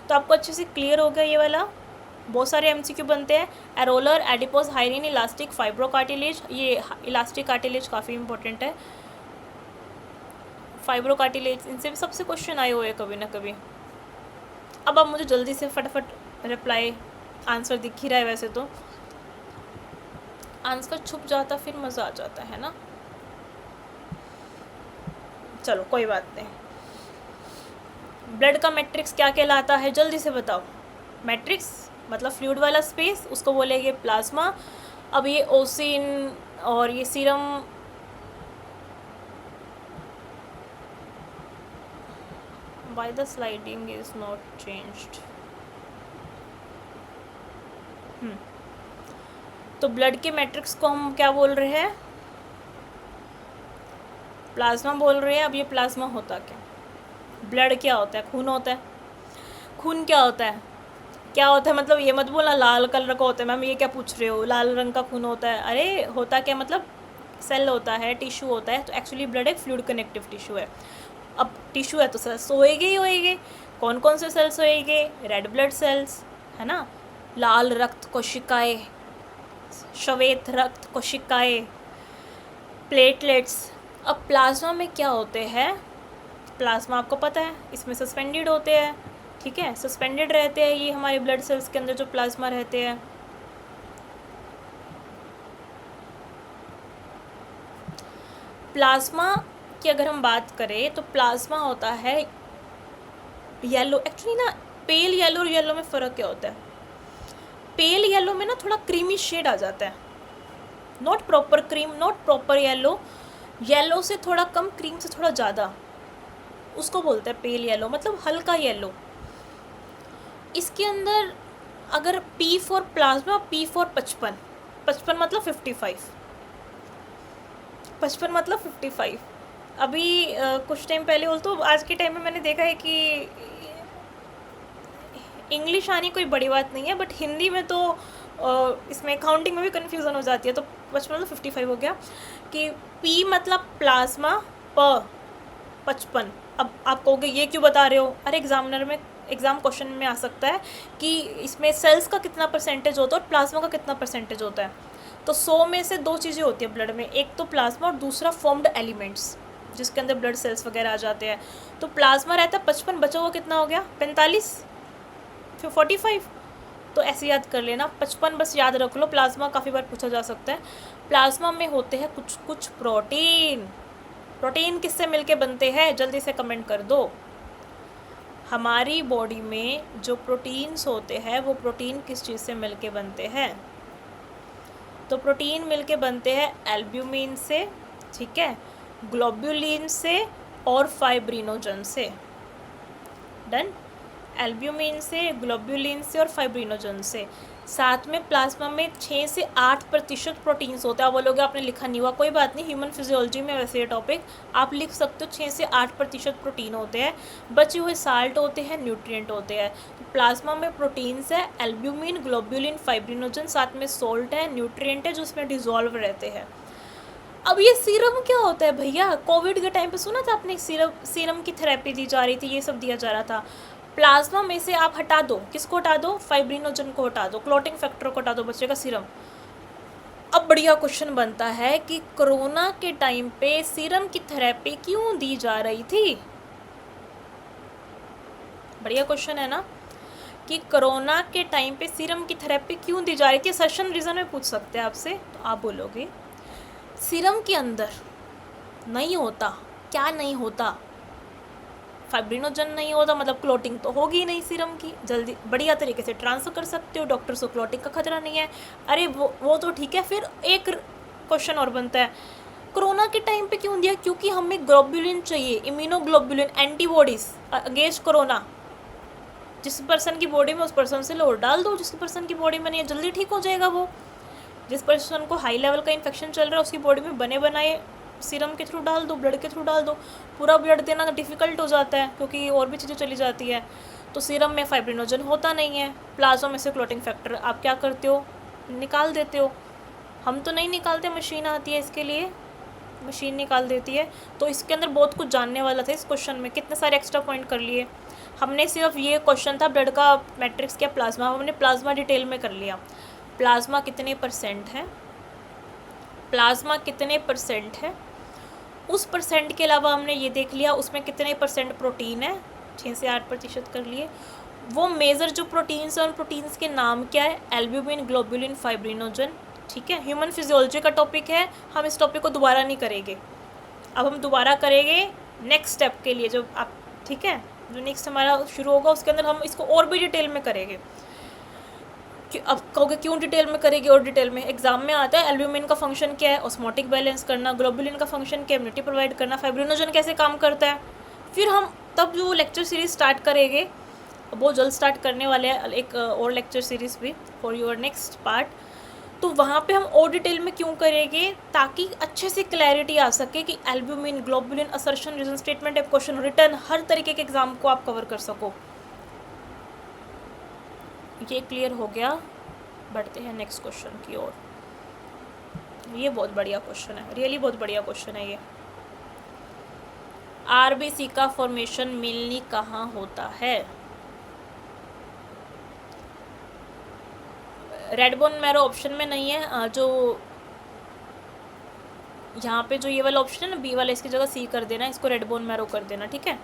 तो आपको अच्छे से क्लियर हो गया ये वाला। बहुत सारे एमसीक्यू बनते हैं। Areolar, adipose, hyaline, elastic, fibro cartilage, ये इलास्टिक कार्टिलेज काफ़ी इंपॉर्टेंट है, फाइब्रो कार्टिलेज, इनसे भी सबसे क्वेश्चन आए हुए हैं कभी ना कभी। अब आप मुझे जल्दी से फटाफट रिप्लाई, आंसर दिख ही रहा है, वैसे तो आंसर छुप जाता फिर मज़ा आ जाता है ना। चलो कोई बात नहीं। ब्लड का मैट्रिक्स क्या कहलाता है, जल्दी से बताओ। मैट्रिक्स मतलब फ्लूइड वाला स्पेस, उसको बोलेंगे प्लाज्मा। अब ये ओसिन और ये serum, why the sliding is not changed। तो ब्लड के मैट्रिक्स को हम क्या बोल रहे हैं, प्लाज्मा बोल रहे हैं। अब ये प्लाज्मा होता क्या, ब्लड क्या होता है, खून होता है। खून क्या होता है, क्या होता है, मतलब ये मत बोलना लाल कलर का होता है, मैम ये क्या पूछ रहे हो, लाल रंग का खून होता है। अरे होता क्या, मतलब सेल होता है, टिश्यू होता है। तो एक्चुअली ब्लड एक फ्लूइड कनेक्टिव टिश्यू है। अब टिश्यू है तो सेल्स होएंगे ही होएंगे। कौन कौन से सेल्स होएंगे, रेड ब्लड सेल्स है ना, लाल रक्त कोशिकाएं, श्वेत रक्त कोशिकाएं, प्लेटलेट्स। अब प्लाज्मा में क्या होते हैं, प्लाज्मा आपको पता है इसमें सस्पेंडेड होते हैं, ठीक है, सस्पेंडेड रहते हैं ये हमारे ब्लड सेल्स के अंदर जो प्लाज्मा रहते हैं। प्लाज्मा की अगर हम बात करें तो प्लाज्मा होता है येलो। एक्चुअली ना पेल येलो और येलो में फ़र्क क्या होता है, पेल येलो में ना थोड़ा क्रीमी शेड आ जाता है, not proper cream, not proper yellow, yellow से थोड़ा कम, क्रीम से थोड़ा ज़्यादा, उसको बोलते हैं पेल येलो, मतलब हल्का येलो। इसके अंदर अगर P for plasma, P for 55, 55 मतलब 55, 55 मतलब 55। अभी कुछ टाइम पहले बोल, तो आज के टाइम में मैंने देखा है कि इंग्लिश आनी कोई बड़ी बात नहीं है, बट हिंदी में तो इसमें काउंटिंग में भी कन्फ्यूज़न हो जाती है। तो 55 मतलब 55 हो गया कि P मतलब प्लाज्मा, प 55। अब आप कहोगे ये क्यों बता रहे हो, अरे एग्जामिनर में एग्ज़ाम क्वेश्चन में आ सकता है कि इसमें सेल्स का कितना परसेंटेज होता है और प्लाज्मा का कितना परसेंटेज होता है। तो 100 में से 2 चीज़ें होती है ब्लड में, एक तो प्लाज्मा और दूसरा फॉर्म्ड एलिमेंट्स जिसके अंदर ब्लड सेल्स वगैरह आ जाते हैं। तो प्लाज्मा रहता है 55, बचा हुआ कितना हो गया 45, फिर 45। तो ऐसे याद कर लेना, 55 बस याद रख लो। प्लाज्मा काफ़ी बार पूछा जा सकता है। प्लाज्मा में होते हैं कुछ कुछ प्रोटीन। प्रोटीन किससे मिलके बनते हैं, जल्दी से कमेंट कर दो। हमारी बॉडी में जो प्रोटीन्स होते हैं वो प्रोटीन किस चीज़ से मिलके बनते हैं, तो प्रोटीन मिलके बनते हैं एल्ब्यूमिन से, ठीक है, ग्लोब्युलिन से और फाइब्रिनोजन से। डन, एल्ब्यूमिन से, ग्लोब्युलिन से और फाइब्रिनोजन से। साथ में प्लाज्मा में 6 से 8% प्रोटीन्स होते हैं। आप बोलोगे आपने लिखा नहीं हुआ, कोई बात नहीं, ह्यूमन फिजियोलॉजी में वैसे ये टॉपिक आप लिख सकते हो। 6 से 8% प्रोटीन होते हैं, बचे हुए साल्ट होते हैं, न्यूट्रिएंट होते हैं। तो प्लाज्मा में प्रोटीन्स है, एल्ब्यूमिन, ग्लोब्युलिन, फाइब्रिनोजन, साथ में सोल्ट है, न्यूट्रिएंट है जो उसमें डिजॉल्व रहते हैं। अब ये सीरम क्या होता है भैया, कोविड के टाइम पे सुना था आपने, सीरम की थेरेपी दी जा रही थी, ये सब दिया जा रहा था। प्लाज्मा में से आप हटा दो, किसको हटा दो, फाइब्रिनोजन को हटा दो, क्लॉटिंग फैक्टर को हटा दो, बचेगा सीरम। अब बढ़िया क्वेश्चन बनता है कि कोरोना के टाइम पे सीरम की थेरेपी क्यों दी जा रही थी। बढ़िया क्वेश्चन है ना, कि कोरोना के टाइम पे सीरम की थेरेपी क्यों दी जा रही थी। सेशन रीज़न में पूछ सकते हैं आपसे, तो आप बोलोगे सीरम के अंदर नहीं होता, क्या नहीं होता, फाइब्रिनोजन नहीं होता, मतलब क्लॉटिंग तो होगी नहीं सीरम की, जल्दी बढ़िया तरीके से ट्रांसफ़र कर सकते हो, डॉक्टर्स को क्लॉटिंग का खतरा नहीं है। अरे वो तो ठीक है। फिर एक क्वेश्चन और बनता है, कोरोना के टाइम पे क्यों दिया, क्योंकि हमें ग्लोब्युलिन चाहिए, इम्यूनोग्लोब्युलिन, एंटीबॉडीज़ अगेंस्ट कोरोना। जिस पर्सन की बॉडी में उस पर्सन से लो डाल दो, जिस पर्सन की बॉडी में नहीं है जल्दी ठीक हो जाएगा वो। जिस पर्सन को हाई लेवल का इन्फेक्शन चल रहा है उसकी बॉडी में बने बनाए सीरम के थ्रू डाल दो, ब्लड के थ्रू डाल दो। पूरा ब्लड देना डिफ़िकल्ट हो जाता है क्योंकि और भी चीज़ें चली जाती है, तो सीरम में फाइब्रिनोजन होता नहीं है। प्लाज्मा में से क्लॉटिंग फैक्टर आप क्या करते हो, निकाल देते हो। हम तो नहीं निकालते, मशीन आती है इसके लिए, मशीन निकाल देती है। तो इसके अंदर बहुत कुछ जानने वाला था इस क्वेश्चन में, कितने सारे एक्स्ट्रा पॉइंट कर लिए हमने। सिर्फ ये क्वेश्चन था ब्लड का मैट्रिक्स क्या प्लाज्मा, हमने प्लाज्मा डिटेल में कर लिया। प्लाज्मा कितने परसेंट है, प्लाज्मा कितने परसेंट है, उस परसेंट के अलावा हमने ये देख लिया उसमें कितने परसेंट प्रोटीन है, 6 से 8% कर लिए। वो मेजर जो प्रोटीन्स हैं उन प्रोटीन्स के नाम क्या है, एल्ब्यूमिन, ग्लोबुलिन, फाइब्रिनोजन। ठीक है, ह्यूमन फिजियोलॉजी का टॉपिक है, हम इस टॉपिक को दोबारा नहीं करेंगे। अब हम दोबारा करेंगे नेक्स्ट स्टेप के लिए, जो आप ठीक है जो नेक्स्ट हमारा शुरू होगा उसके अंदर हम इसको और भी डिटेल में करेंगे। अब कहोगे क्यों डिटेल में करेगी, और डिटेल में एग्जाम में आता है। एल्ब्यूमिन का फंक्शन क्या है, ऑस्मोटिक बैलेंस करना। ग्लोबुलिन का फंक्शन क्या है, इम्यूनिटी प्रोवाइड करना। फाइब्रिनोजन कैसे काम करता है। फिर हम तब जो लेक्चर सीरीज स्टार्ट करेंगे, बहुत जल्द स्टार्ट करने वाले हैं एक और लेक्चर सीरीज भी फॉर योर नेक्स्ट पार्ट। तो वहाँ पे हम और डिटेल में क्यों करेंगे, ताकि अच्छे से क्लैरिटी आ सके कि albumin, globulin, assertion, reason statement, question return, हर तरीके के एग्जाम को आप कवर कर सको। ये क्लियर हो गया। बढ़ते हैं नेक्स्ट क्वेश्चन की ओर। ये बहुत बढ़िया क्वेश्चन है, रियली बहुत बढ़िया क्वेश्चन है ये। आरबीसी का फॉर्मेशन मेनली कहाँ होता है। रेड बोन मैरो ऑप्शन में नहीं है, जो यहाँ पे जो ये वाला ऑप्शन है ना बी वाला, इसकी जगह सी कर देना, इसको रेड बोन मैरो कर देना। ठीक है,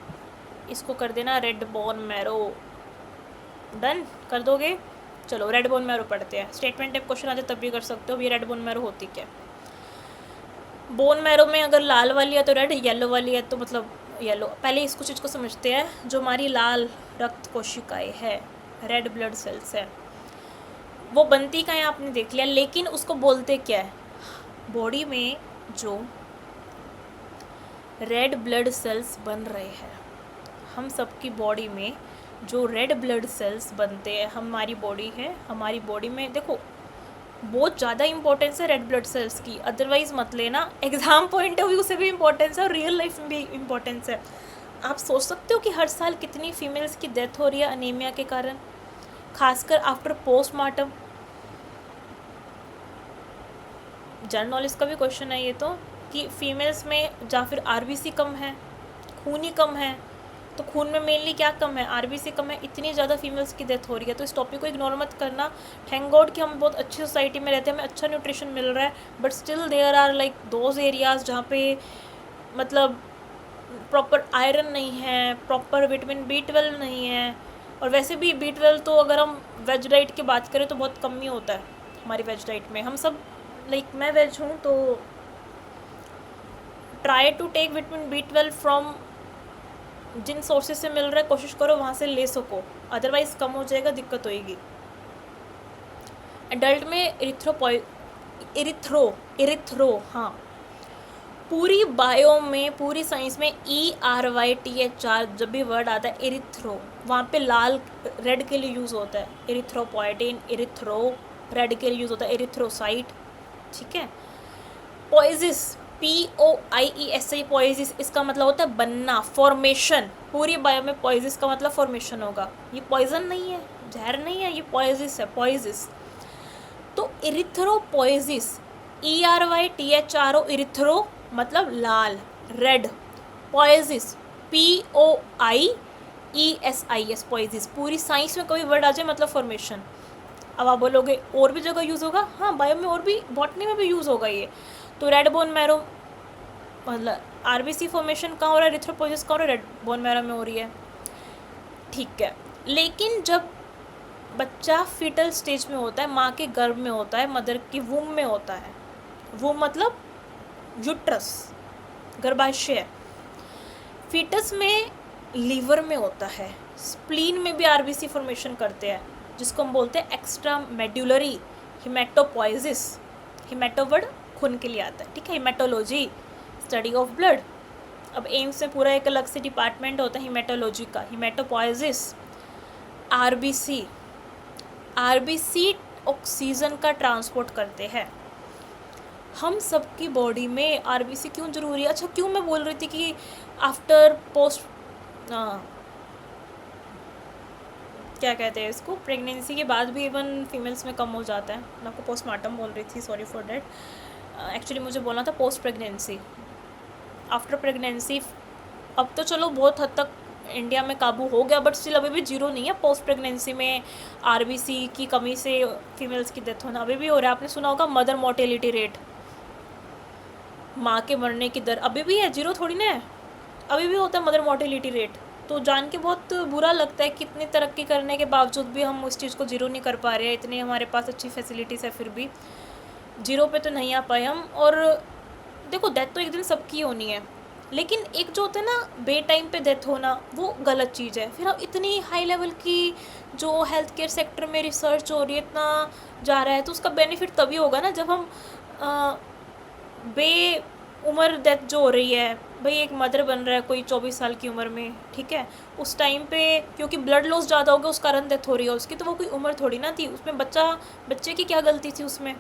इसको कर देना रेड बोन मैरो। डन कर दोगे। चलो रेड बोन मैरो पढ़ते हैं। स्टेटमेंट टाइप क्वेश्चन आते तब भी कर सकते हो। ये रेड बोन मैरो होती क्या, बोन मैरो में अगर लाल वाली है तो रेड, येलो वाली है तो मतलब येलो। पहले इसको चीज़ को समझते हैं। जो हमारी लाल रक्त कोशिकाएं है, रेड ब्लड सेल्स है, वो बनती कहाँ है आपने देख लिया, लेकिन उसको बोलते क्या है। बॉडी में जो रेड ब्लड सेल्स बन रहे हैं, हम सबकी बॉडी में जो रेड ब्लड सेल्स बनते हैं, हमारी बॉडी है, हमारी बॉडी में देखो बहुत ज़्यादा इंपॉर्टेंस है रेड ब्लड सेल्स की। अदरवाइज़ मत लेना, एग्ज़ाम पॉइंट ऑफ व्यू से भी इंपॉर्टेंस है और रियल लाइफ में भी इंपॉर्टेंस है। आप सोच सकते हो कि हर साल कितनी फीमेल्स की डेथ हो रही है अनीमिया के कारण, खासकर आफ्टर पोस्टमार्टम। जनरल नॉलेज का भी क्वेश्चन है ये तो, कि फीमेल्स में या फिर आरबीसी कम है, खून ही कम है। तो खून में मेनली क्या कम है, आरबीसी कम है, इतनी ज़्यादा फीमेल्स की डेथ हो रही है। तो इस टॉपिक को इग्नोर मत करना। थैंक गॉड कि हम बहुत अच्छी सोसाइटी में रहते हैं, हमें अच्छा न्यूट्रिशन मिल रहा है, but still there are like those areas जहाँ पे मतलब प्रॉपर आयरन नहीं है, प्रॉपर विटामिन B12 नहीं है। और वैसे भी B12 तो अगर हम वेज डाइट की बात करें तो बहुत कम ही होता है हमारी वेज डाइट में। हम सब लाइक मैं वेज हूँ तो try to take vitamin B12 from जिन सोर्सेज से मिल रहा है, कोशिश करो वहाँ से ले सको, अदरवाइज़ कम हो जाएगा, दिक्कत होएगी। एडल्ट में इरिथ्रो हाँ, पूरी बायो में, पूरी साइंस में ERYTHR जब भी वर्ड आता है इरिथ्रो, वहाँ पे लाल रेड के लिए यूज़ होता है। इरिथ्रोपोइटिन, इरिथ्रो, रेड के लिए यूज़ होता है इरिथ्रोसाइट। ठीक है, पॉइजिस, POIESI पॉइजिस, इसका मतलब होता है बनना, फॉर्मेशन। पूरी बायो में पॉइजिस का मतलब फॉर्मेशन होगा। ये पॉइजन नहीं है, जहर नहीं है, ये पॉइजिस है, पॉइजिस। तो इरिथ्रोपोइजिस, ERYTHRO, इरिथ्रो मतलब लाल, रेड, पॉइजिस, POIESIS, पॉइजिस। पूरी साइंस में कोई वर्ड आ जाए मतलब फॉर्मेशन। अब आप बोलोगे और भी जगह यूज़ होगा, हाँ बायो में और भी, बॉटनी में भी यूज़ होगा ये। तो रेड बोन मैरो मतलब आरबीसी फॉर्मेशन कहाँ हो रहा है, इरिथ्रोपोइसिस कहाँ हो रहा है, रेड बोन मैरो में हो रही है। ठीक है, लेकिन जब बच्चा फीटल स्टेज में होता है, माँ के गर्भ में होता है, मदर की वूम में होता है, वो मतलब यूट्रस, गर्भाशय, फीटस में लीवर में होता है, स्प्लीन में भी आरबीसी फॉर्मेशन करते हैं, जिसको हम बोलते हैं एक्स्ट्रा मेडुलरी हिमेटोपोइसिस। हिमेटो वर्ड खून के लिए आता है। ठीक है, हिमेटोलॉजी स्टडी ऑफ ब्लड। अब एम्स में पूरा एक अलग से डिपार्टमेंट होता है हिमेटोलॉजी का, हिमेटोपोइसिस। आरबीसी आरबीसी ऑक्सीजन का ट्रांसपोर्ट करते हैं। हम सबकी बॉडी में आरबीसी क्यों ज़रूरी है? अच्छा, क्यों मैं बोल रही थी कि आफ्टर पोस्ट क्या कहते हैं इसको, प्रेगनेंसी के बाद भी इवन फीमेल्स में कम हो जाता है। मैं आपको पोस्टमार्टम बोल रही थी, सॉरी फॉर डैट। एक्चुअली मुझे बोलना था पोस्ट प्रेगनेंसी। आफ्टर प्रेगनेंसी अब तो चलो बहुत हद तक इंडिया में काबू हो गया, बट स्टिल अभी भी जीरो नहीं है। पोस्ट प्रेगनेंसी में आरबीसी की कमी से फीमेल्स की डेथ होना अभी भी हो रहा है। आपने सुना होगा मदर मोर्टेलिटी रेट, माँ के मरने की दर अभी भी है, जीरो थोड़ी ना है, अभी भी होता है मदर मोर्टेलिटी रेट। तो जान के बहुत बुरा लगता है कि इतनी तरक्की करने के बावजूद भी हम उस चीज़ को जीरो नहीं कर पा रहे हैं। इतनी हमारे पास अच्छी फैसिलिटीज़ है, फिर भी जीरो पे तो नहीं आ पाए हम। और देखो, डेथ तो एक दिन सबकी होनी है, लेकिन एक जो होता है ना बे टाइम पे डेथ होना, वो गलत चीज़ है। फिर अब इतनी हाई लेवल की जो हेल्थ केयर सेक्टर में रिसर्च हो रही है, इतना जा रहा है, तो उसका बेनिफिट तभी होगा ना जब हम बे उम्र डेथ जो हो रही है, भाई एक मदर बन रहा है कोई 24 साल की उम्र में, ठीक है, उस टाइम पे क्योंकि ब्लड लॉस ज़्यादा हो गया उस कारण डेथ हो रही है उसकी, तो वो कोई उम्र थोड़ी ना थी उसमें। बच्चे की क्या गलती थी उसमें?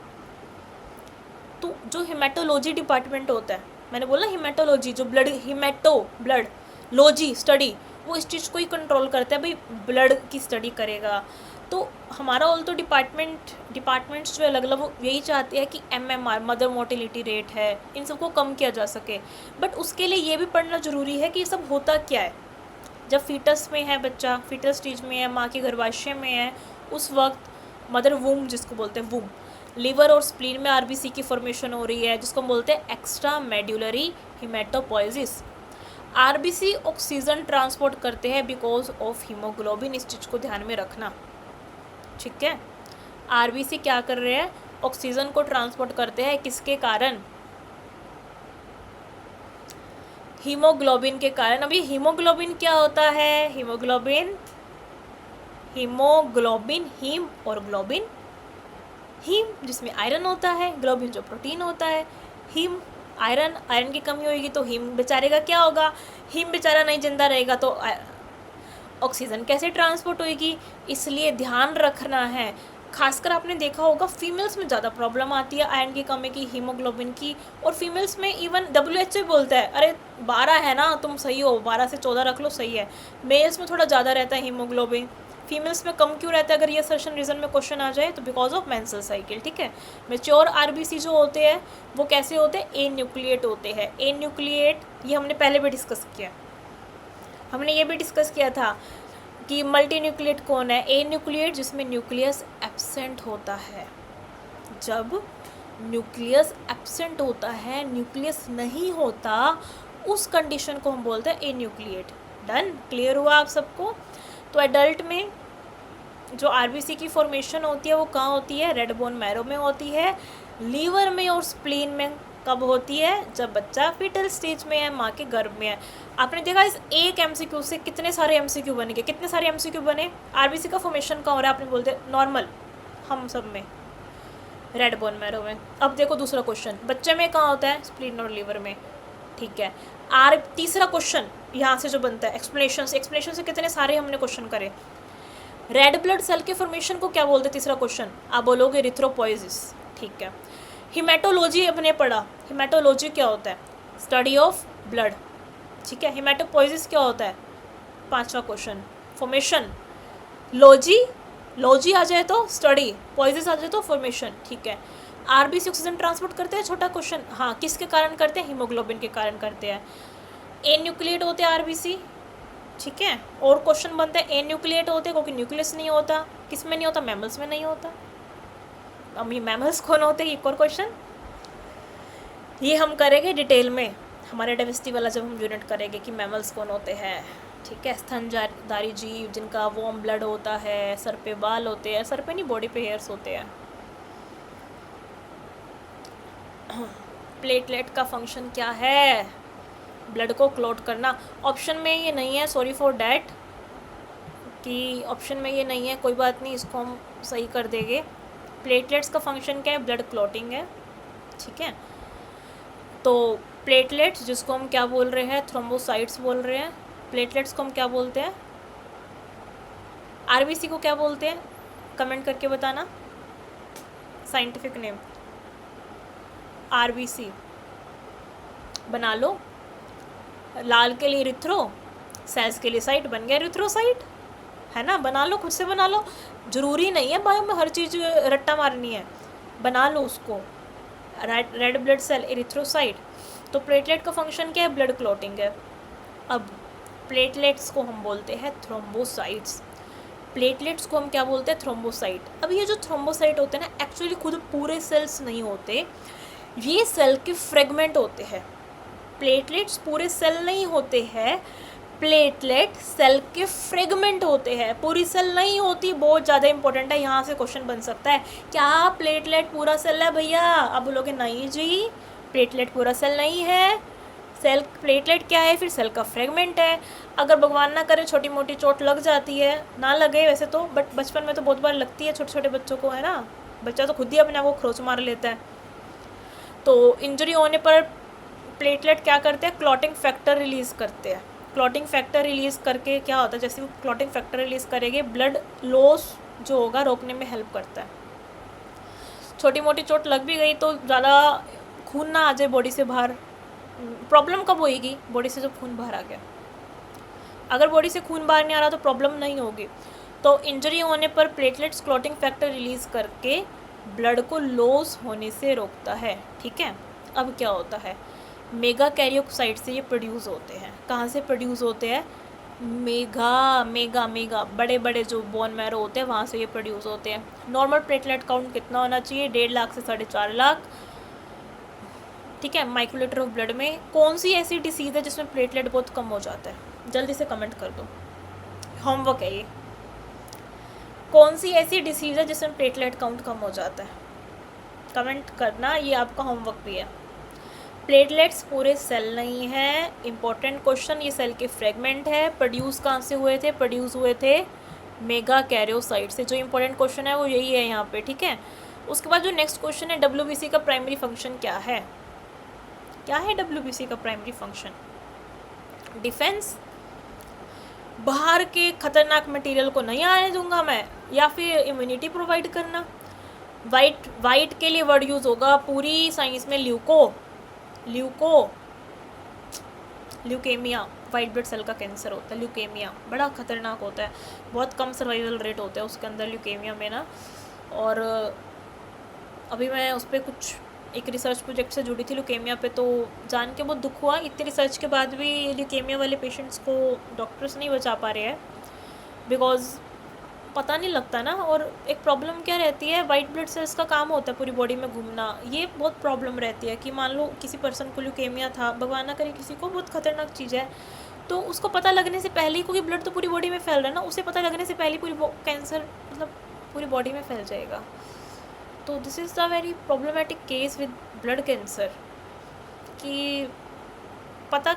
तो जो हेमेटोलॉजी डिपार्टमेंट होता है, मैंने बोला हेमेटोलॉजी, जो ब्लड लॉजी स्टडी, वो इस चीज़ को ही कंट्रोल करता है, भाई ब्लड की स्टडी करेगा। तो हमारा ऑल तो डिपार्टमेंट्स जो अलग अलग वो यही चाहते हैं कि MMR मदर मोर्टेलिटी रेट है, इन सबको कम किया जा सके। बट उसके लिए ये भी पढ़ना ज़रूरी है कि ये सब होता क्या है। जब फीटस में है बच्चा, फीटस स्टेज में है, माँ के गर्भाशय में है, उस वक्त मदर वूम जिसको बोलते हैं, वूम लिवर और स्प्लीन में आरबीसी की फॉर्मेशन हो रही है, जिसको हम बोलते हैं extra medullary haematopoiesis. RBC oxygen transport करते हैं बिकॉज ऑफ हीमोग्लोबिन, इस चीज़ को ध्यान में रखना, ठीक है। आरबीसी क्या कर रहे हैं? ऑक्सीजन को ट्रांसपोर्ट करते हैं, किसके कारण? हीमोग्लोबिन के कारण। अभी हीमोग्लोबिन क्या होता है? हीम और ग्लोबिन, हीम जिसमें आयरन होता है, ग्लोबिन जो प्रोटीन होता है। हीम आयरन की कमी होगी तो हीम बेचारे का क्या होगा? हीम बेचारा नहीं जिंदा रहेगा तो ऑक्सीजन कैसे ट्रांसपोर्ट होगी? इसलिए ध्यान रखना है। खासकर आपने देखा होगा फीमेल्स में ज़्यादा प्रॉब्लम आती है आयरन की कमी की, हीमोग्लोबिन की। और फीमेल्स में इवन WHO बोलता है, अरे 12 है ना, तुम सही हो, 12 से 14 रख लो, सही है। मेल्स में थोड़ा ज़्यादा रहता है हीमोग्लोबिन, फीमेल्स में कम क्यों रहता है? अगर ये सर्शन रीज़न में क्वेश्चन आ जाए तो बिकॉज ऑफ मेंस्ट्रुअल साइकिल, ठीक है। मेच्योर आरबीसी जो होते हैं वो कैसे होते हैं? ए न्यूक्लिएट होते हैं। ए न्यूक्लिएट ये हमने पहले भी डिस्कस किया, हमने ये भी डिस्कस किया था कि मल्टी न्यूक्लिएट कौन है? ए न्यूक्लिएट जिसमें न्यूक्लियस एब्सेंट होता है। जब न्यूक्लियस एब्सेंट होता है, न्यूक्लियस नहीं होता, उस कंडीशन को हम बोलते हैं ए न्यूक्लिएट। डन? क्लियर हुआ आप सबको? तो एडल्ट में जो आरबीसी की फॉर्मेशन होती है वो कहाँ होती है? रेड बोन मैरो में होती है। लीवर में और स्प्लीन में कब होती है? जब बच्चा फीटल स्टेज में है, माँ के गर्भ में है। आपने देखा इस एक MCQ से कितने सारे MCQ बने गए, कितने सारे MCQ बने? आरबीसी का फॉर्मेशन कहाँ हो रहा है? आपने बोलते नॉर्मल हम सब में, रेड बोन मैरो में। अब देखो दूसरा क्वेश्चन, बच्चे में कहाँ होता है? स्प्लीन और लीवर में, ठीक है। तीसरा क्वेश्चन यहाँ से जो बनता है, एक्सप्लेनेशन से कितने सारे हमने क्वेश्चन करे। रेड ब्लड सेल के फॉर्मेशन को क्या बोलते हैं? तीसरा क्वेश्चन आप बोलोगे इरिथ्रोपोइसिस, ठीक है। हिमेटोलॉजी अपने पढ़ा, हिमेटोलॉजी क्या होता है? स्टडी ऑफ ब्लड, ठीक है। हिमेटोपोइसिस क्या होता है? पांचवा क्वेश्चन, फॉर्मेशन। लॉजी आ जाए तो स्टडी, पोइसिस आ जाए तो फॉर्मेशन, ठीक है। आरबीसी ऑक्सीजन ट्रांसपोर्ट करते हैं, छोटा क्वेश्चन, हाँ, किसके कारण करते हैं? हीमोग्लोबिन के कारण करते हैं। ए न्यूक्लिएट होते हैं आरबीसी, ठीक है। और क्वेश्चन बनता है ए न्यूक्लिएट होते हैं क्योंकि न्यूक्लियस नहीं होता। किस में नहीं होता? मैमल्स में नहीं होता। अब ये मैमल्स कौन होते हैं? एक और क्वेश्चन, ये हम करेंगे डिटेल में हमारे डाइवर्सिटी वाला जब हम यूनिट करेंगे कि मैमल्स कौन होते हैं, ठीक है। स्तनधारी जीव जिनका वार्म ब्लड होता है, सर पे बाल होते हैं, सर पे नहीं बॉडी पे हेयर्स होते हैं। प्लेटलेट का फंक्शन क्या है? ब्लड को क्लॉट करना। ऑप्शन में ये नहीं है, सॉरी फॉर डैट कि ऑप्शन में ये नहीं है, कोई बात नहीं, इसको हम सही कर देंगे। प्लेटलेट्स का फंक्शन क्या है? ब्लड क्लॉटिंग है, ठीक है। तो प्लेटलेट्स जिसको हम क्या बोल रहे हैं? थ्रोम्बोसाइट्स बोल रहे हैं। प्लेटलेट्स को हम क्या बोलते हैं? आरबीसी को क्या बोलते हैं, कमेंट करके बताना, साइंटिफिक नेम आरबीसी बना लो। लाल के लिए इरिथ्रो, सेल्स के लिए साइट, बन गया इरिथ्रोसाइट, है ना, बना लो, खुद से बना लो, ज़रूरी नहीं है बायो में हर चीज़ रट्टा मारनी है, बना लो उसको। Red blood cell erythrocyte. तो प्लेटलेट का फंक्शन क्या है, ब्लड क्लॉटिंग है। अब प्लेटलेट्स को हम बोलते हैं थ्रोम्बोसाइट्स, प्लेटलेट्स को हम क्या बोलते हैं, थ्रोम्बोसाइट। अब ये जो थ्रोम्बोसाइट होते हैं ना, एक्चुअली खुद पूरे सेल्स नहीं होते, ये सेल के फ्रेगमेंट होते हैं। प्लेटलेट्स पूरे सेल नहीं होते हैं, प्लेटलेट सेल के फ्रेगमेंट होते हैं, पूरी सेल नहीं होती। बहुत ज़्यादा इंपॉर्टेंट है, यहाँ से क्वेश्चन बन सकता है, क्या प्लेटलेट पूरा सेल है भैया? आप बोलोगे नहीं जी, प्लेटलेट पूरा सेल नहीं है। सेल प्लेटलेट क्या है, फिर सेल का फ्रेगमेंट है। अगर भगवान ना करे छोटी मोटी चोट लग जाती है, ना लगे वैसे तो, बट बचपन में तो बहुत बार लगती है छोटे छोटे बच्चों को, है ना, बच्चा तो खुद ही अपने आप को खरोच मार लेता है। तो इंजरी होने पर प्लेटलेट क्या करते हैं, क्लॉटिंग फैक्टर रिलीज़ करते हैं। क्लॉटिंग फैक्टर रिलीज़ करके क्या होता है, जैसे वो क्लॉटिंग फैक्टर रिलीज़ करेंगे, ब्लड लॉस जो होगा रोकने में हेल्प करता है। छोटी मोटी चोट लग भी गई तो ज़्यादा खून ना आ जाए बॉडी से बाहर। प्रॉब्लम कब होएगी, बॉडी से जब खून बाहर आ गया। अगर बॉडी से खून बाहर नहीं आ रहा तो प्रॉब्लम नहीं होगी। तो इंजरी होने पर प्लेटलेट्स क्लॉटिंग फैक्टर रिलीज़ करके ब्लड को लॉस होने से रोकता है, ठीक है। अब क्या होता है, मेगा कैरियोसाइट से ये प्रोड्यूस होते हैं। कहाँ से प्रोड्यूस होते हैं, मेगा बड़े बड़े जो बोन मैरो होते हैं वहाँ से ये प्रोड्यूस होते हैं। नॉर्मल प्लेटलेट काउंट कितना होना चाहिए, 1.5 लाख से 4.5 लाख, ठीक है, माइक्रोलीटर ऑफ ब्लड में। कौन सी ऐसी डिसीज़ है जिसमें प्लेटलेट बहुत कम हो जाता है, जल्दी से कमेंट कर दो, होमवर्क है ये। कौन सी ऐसी डिसीज़ है जिसमें प्लेटलेट काउंट कम हो जाता है, कमेंट करना, ये आपका होमवर्क भी है। प्लेटलेट्स पूरे सेल नहीं है, इंपॉर्टेंट क्वेश्चन, ये सेल के फ्रेगमेंट है। प्रोड्यूस कहाँ से हुए थे, प्रोड्यूस हुए थे मेगा कैरियोसाइट से। जो इंपॉर्टेंट क्वेश्चन है वो यही है यहाँ पे, ठीक है। उसके बाद जो नेक्स्ट क्वेश्चन है, डब्ल्यूबीसी का प्राइमरी फंक्शन क्या है, क्या है डब्ल्यूबीसी का प्राइमरी फंक्शन, डिफेंस, बाहर के खतरनाक मटेरियल को नहीं आने दूंगा मैं, या फिर इम्यूनिटी प्रोवाइड करना। वाइट के लिए वर्ड यूज़ होगा पूरी साइंस में, ल्यूकेमिया, वाइट ब्लड सेल का कैंसर होता है ल्यूकेमिया, बड़ा खतरनाक होता है, बहुत कम सर्वाइवल रेट होता है उसके अंदर ल्यूकेमिया में ना। और अभी मैं उस पर कुछ एक रिसर्च प्रोजेक्ट से जुड़ी थी ल्यूकेमिया पे, तो जान के बहुत दुख हुआ, इतनी रिसर्च के बाद भी ल्यूकेमिया वाले पेशेंट्स को डॉक्टर्स नहीं बचा पा रहे हैं, बिकॉज पता नहीं लगता ना। और एक प्रॉब्लम क्या रहती है, वाइट ब्लड सेल्स का काम होता है पूरी बॉडी में घूमना, ये बहुत प्रॉब्लम रहती है कि मान लो किसी पर्सन को ल्यूकेमिया था, भगवान ना करे किसी को, बहुत खतरनाक चीज़ है, तो उसको पता लगने से पहले ही, क्योंकि ब्लड तो पूरी बॉडी में फैल रहा है ना, उसे पता लगने से पहले पूरी कैंसर मतलब पूरी बॉडी में फैल जाएगा। तो this is the very problematic case with blood cancer, कि पता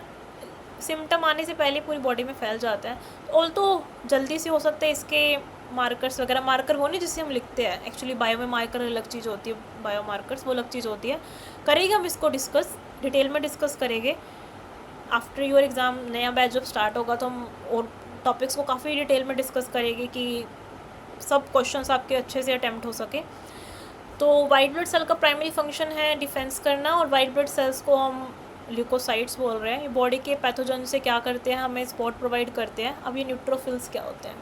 सिम्टम आने से पहले पूरी बॉडी में फैल जाता है। ऑल तो जल्दी से हो सकता है, इसके मार्कर्स वगैरह, मार्कर वो नहीं जिससे हम लिखते हैं, एक्चुअली बायो में मार्कर अलग चीज़ होती है, बायो मार्कर्स वो अलग चीज़ होती है। करेंगे हम इसको डिस्कस, डिटेल में डिस्कस करेंगे आफ्टर योर एग्ज़ाम। नया बैच जब स्टार्ट होगा तो हम और टॉपिक्स को काफ़ी डिटेल में डिस्कस करेंगे कि सब क्वेश्चंस आपके अच्छे से अटैम्प्ट हो सके। तो वाइट ब्लड सेल का प्राइमरी फंक्शन है डिफेंस करना, और वाइट ब्लड सेल्स को हम ल्यूकोसाइट्स बोल रहे हैं। ये बॉडी के पैथोजन से क्या करते हैं, हमें सपोर्ट प्रोवाइड करते हैं। अब ये न्यूट्रोफिल्स क्या होते हैं,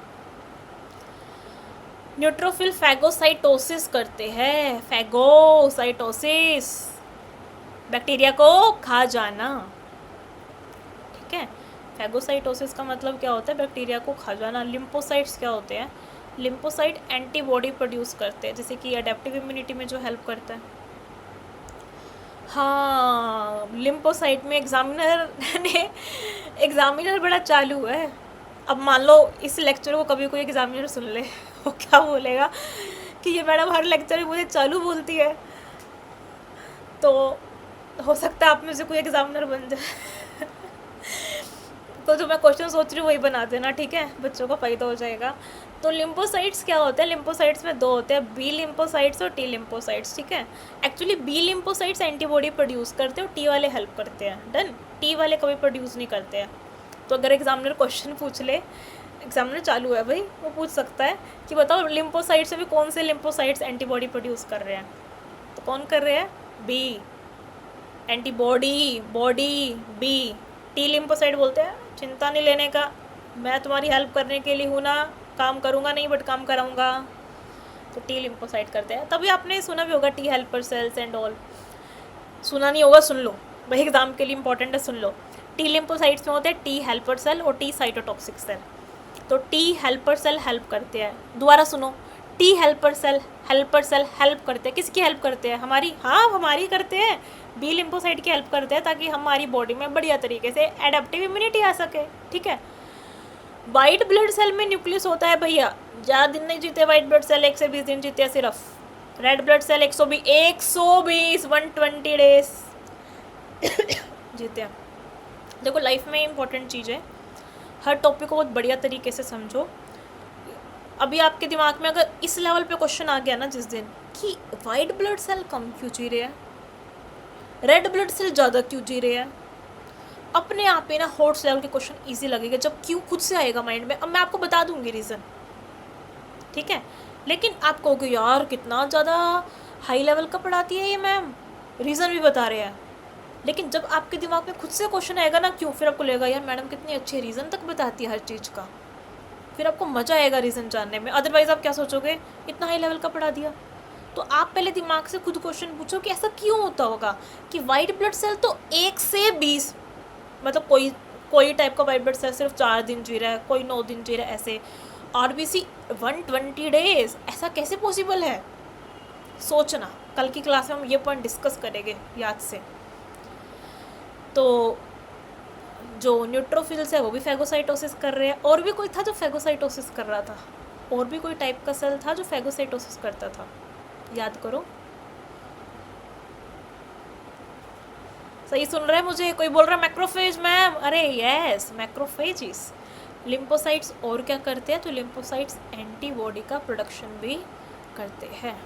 न्यूट्रोफिल फैगोसाइटोसिस करते हैं, फैगोसाइटोसिस, बैक्टीरिया को खा जाना, ठीक है। फैगोसाइटोसिस का मतलब क्या होता है, बैक्टीरिया को खा जाना। लिम्फोसाइट्स क्या होते हैं, लिम्फोसाइट एंटीबॉडी प्रोड्यूस करते हैं, जैसे कि अडेप्टिव इम्यूनिटी में जो हेल्प करता है। हाँ, लिम्फोसाइट में एग्जामिनर बड़ा चालू है। अब मान लो इस लेक्चर को कभी कोई एग्जामिनर सुन ले, वो क्या बोलेगा कि ये मैडम हर लेक्चर में मुझे चालू बोलती है। तो हो सकता है आप में से कोई एग्जामिनर बन जाए। तो जो मैं क्वेश्चन सोच रही हूँ वही बना देना, ठीक है, बच्चों को फ़ायदा हो जाएगा। तो लिम्फोसाइट्स क्या होते हैं, लिम्फोसाइट्स में 2 होते हैं, बी लिम्फोसाइट्स और टी लिम्फोसाइट्स, ठीक है। Actually B lymphocytes antibody produce करते हैं और टी वाले हेल्प करते हैं, डन। टी वाले कभी प्रोड्यूस नहीं करते हैं। तो अगर एग्जामिनर क्वेश्चन पूछ ले एग्जामिनर चालू है भाई, वो पूछ सकता है कि बताओ लिम्फोसाइट से भी कौन से लिम्फोसाइट्स एंटीबॉडी प्रोड्यूस कर रहे हैं, तो कौन कर रहे हैं, B antibody, body B. T lymphocyte बोलते हैं चिंता नहीं लेने का, मैं तुम्हारी हेल्प करने के लिए हूँ ना, काम करूँगा नहीं बट काम कराऊँगा, तो टी लिम्फोसाइट करते हैं। तभी आपने सुना भी होगा T helper cells and all, सुना नहीं होगा सुन लो भाई, एग्जाम के लिए इंपॉर्टेंट है, सुन लो। टी लिम्फोसाइट्स में होते हैं टी हेल्पर सेल और टी साइटोटॉक्सिक सेल। तो टी हेल्पर सेल हेल्प करते हैं, दोबारा सुनो, टी हेल्पर सेल हेल्प करते हैं, किसकी हेल्प करते हैं, हमारी, हाँ हमारी करते हैं, बी लिम्फोसाइट की हेल्प करते हैं ताकि हमारी बॉडी में बढ़िया तरीके से एडेप्टिव इम्यूनिटी आ सके, ठीक है। वाइट ब्लड सेल में न्यूक्लियस होता है भैया, ज़्यादा दिन नहीं जीते वाइट ब्लड सेल, 1 से 20 दिन जीते हैं सिर्फ। रेड ब्लड सेल 120 120 डेज जीते हैं। देखो लाइफ में इंपॉर्टेंट चीज़ है, हर टॉपिक को बहुत बढ़िया तरीके से समझो। अभी आपके दिमाग में अगर इस लेवल पे क्वेश्चन आ गया ना जिस दिन कि वाइट ब्लड सेल कम क्यों जी रहे हैं, रेड ब्लड सेल ज़्यादा क्यों जी रहे हैं, अपने आप ही ना हॉट्स लेवल के क्वेश्चन इजी लगेगा जब क्यों खुद से आएगा माइंड में। अब मैं आपको बता दूंगी रीज़न, ठीक है, लेकिन आप कहोगे यार कितना ज़्यादा हाई लेवल का पढ़ाती है ये मैम, रीज़न भी बता रहे हैं। लेकिन जब आपके दिमाग में खुद से क्वेश्चन आएगा ना क्यों, फिर आपको लगेगा यार मैडम कितनी अच्छी रीज़न तक बताती है हर चीज़ का, फिर आपको मज़ा आएगा रीज़न जानने में। अदरवाइज़ आप क्या सोचोगे, इतना हाई लेवल का पढ़ा दिया। तो आप पहले दिमाग से खुद क्वेश्चन पूछो कि ऐसा क्यों होता होगा कि वाइट ब्लड सेल तो 1 से 20, मतलब कोई टाइप का वाइट ब्लड सेल सिर्फ 4 दिन जी रहा है, कोई 9 दिन जी रहा है, ऐसे आरबीसी 120 डेज, ऐसा कैसे पॉसिबल है, सोचना। कल की क्लास में हम ये पॉइंट डिस्कस करेंगे याद से। तो जो न्यूट्रोफिल्स है वो भी फैगोसाइटोसिस कर रहे हैं, और भी कोई था जो फैगोसाइटोसिस कर रहा था, और भी कोई टाइप का सेल था जो फैगोसाइटोसिस करता था, याद करो। सही सुन रहे हैं मुझे, कोई बोल रहा है मैक्रोफेज मैम, अरे यस मैक्रोफेजिस। लिम्फोसाइट्स और क्या करते हैं, तो लिम्फोसाइट्स एंटीबॉडी का प्रोडक्शन भी करते हैं।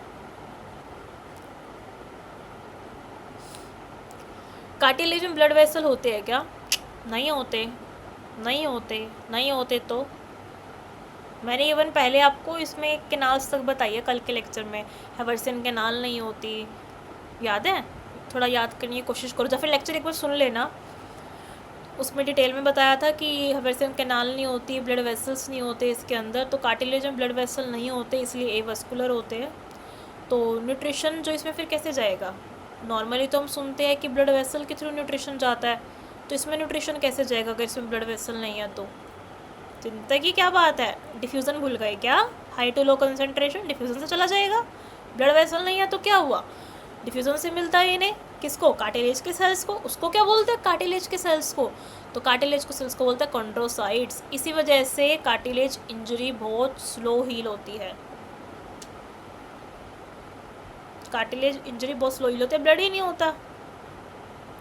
कार्टिलेज में ब्लड वेसल होते हैं क्या, नहीं होते, नहीं होते, नहीं होते। तो मैंने इवन पहले आपको इसमें कैनाल्स तक बताई है कल के लेक्चर में, हेवर्सियन कैनाल नहीं होती, याद है, थोड़ा याद करने की कोशिश करो, या फिर लेक्चर एक बार सुन लेना, उसमें डिटेल में बताया था कि हेवर्सियन कैनाल नहीं होती, ब्लड वेसल्स नहीं होते इसके अंदर। तो कार्टिलेज में ब्लड वेसल नहीं होते इसलिए एवस्कुलर होते हैं। तो न्यूट्रिशन जो इसमें फिर कैसे जाएगा, नॉर्मली तो हम सुनते हैं कि ब्लड वेसल के थ्रू न्यूट्रिशन जाता है, तो इसमें न्यूट्रिशन कैसे जाएगा अगर इसमें ब्लड वेसल नहीं है। तो चिंता की क्या बात है, डिफ्यूज़न भूल गए क्या, high to low concentration diffusion से चला जाएगा, ब्लड वेसल नहीं है तो क्या हुआ, डिफ्यूज़न से मिलता है इन्हें, किसको, कार्टिलेज के सेल्स को, उसको क्या बोलते हैं, कार्टिलेज के सेल्स को, तो कार्टिलेज को सेल्स को बोलते हैं कॉन्ड्रोसाइट्स। इसी वजह से कार्टिलेज इंजरी बहुत स्लो हील होती है, कार्टिलेज इंजरी बहुत स्लो हील होती है, ब्लड ही नहीं होता,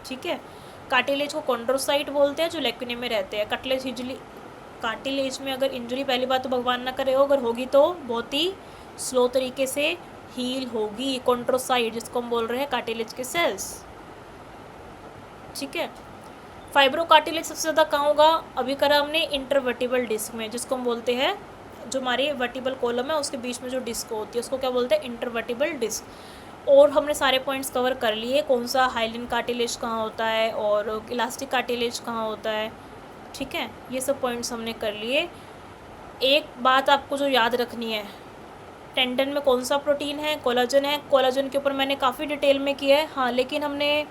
ठीक है। कार्टिलेज को कॉन्ड्रोसाइट बोलते हैं जो लेक्यूने में रहते हैं। कार्टिलेज में अगर इंजरी, पहली बात तो भगवान ना करे हो, अगर होगी तो बहुत ही स्लो तरीके से हील होगी, कॉन्ड्रोसाइट जिसको हम बोल रहे हैं कार्टिलेज के सेल्स, ठीक है। फाइब्रो कार्टिलेज सबसे ज़्यादा कहाँ होगा, अभी करा हमने इंटरवर्टिबल डिस्क में, जिसको हम बोलते हैं, जो हमारी वर्टिबल कॉलम है उसके बीच में जो डिस्क होती है उसको क्या बोलते हैं, इंटरवर्टिबल डिस्क। और हमने सारे पॉइंट्स कवर कर लिए, कौन सा हाइलिन कार्टिलेज कहाँ होता है और इलास्टिक कार्टिलेज कहाँ होता है, ठीक है, ये सब पॉइंट्स हमने कर लिए। एक बात आपको जो याद रखनी है, टेंडन में कौन सा प्रोटीन है, कोलाजन है, कोलाजन के ऊपर मैंने काफ़ी डिटेल में किया है, हाँ, लेकिन हमने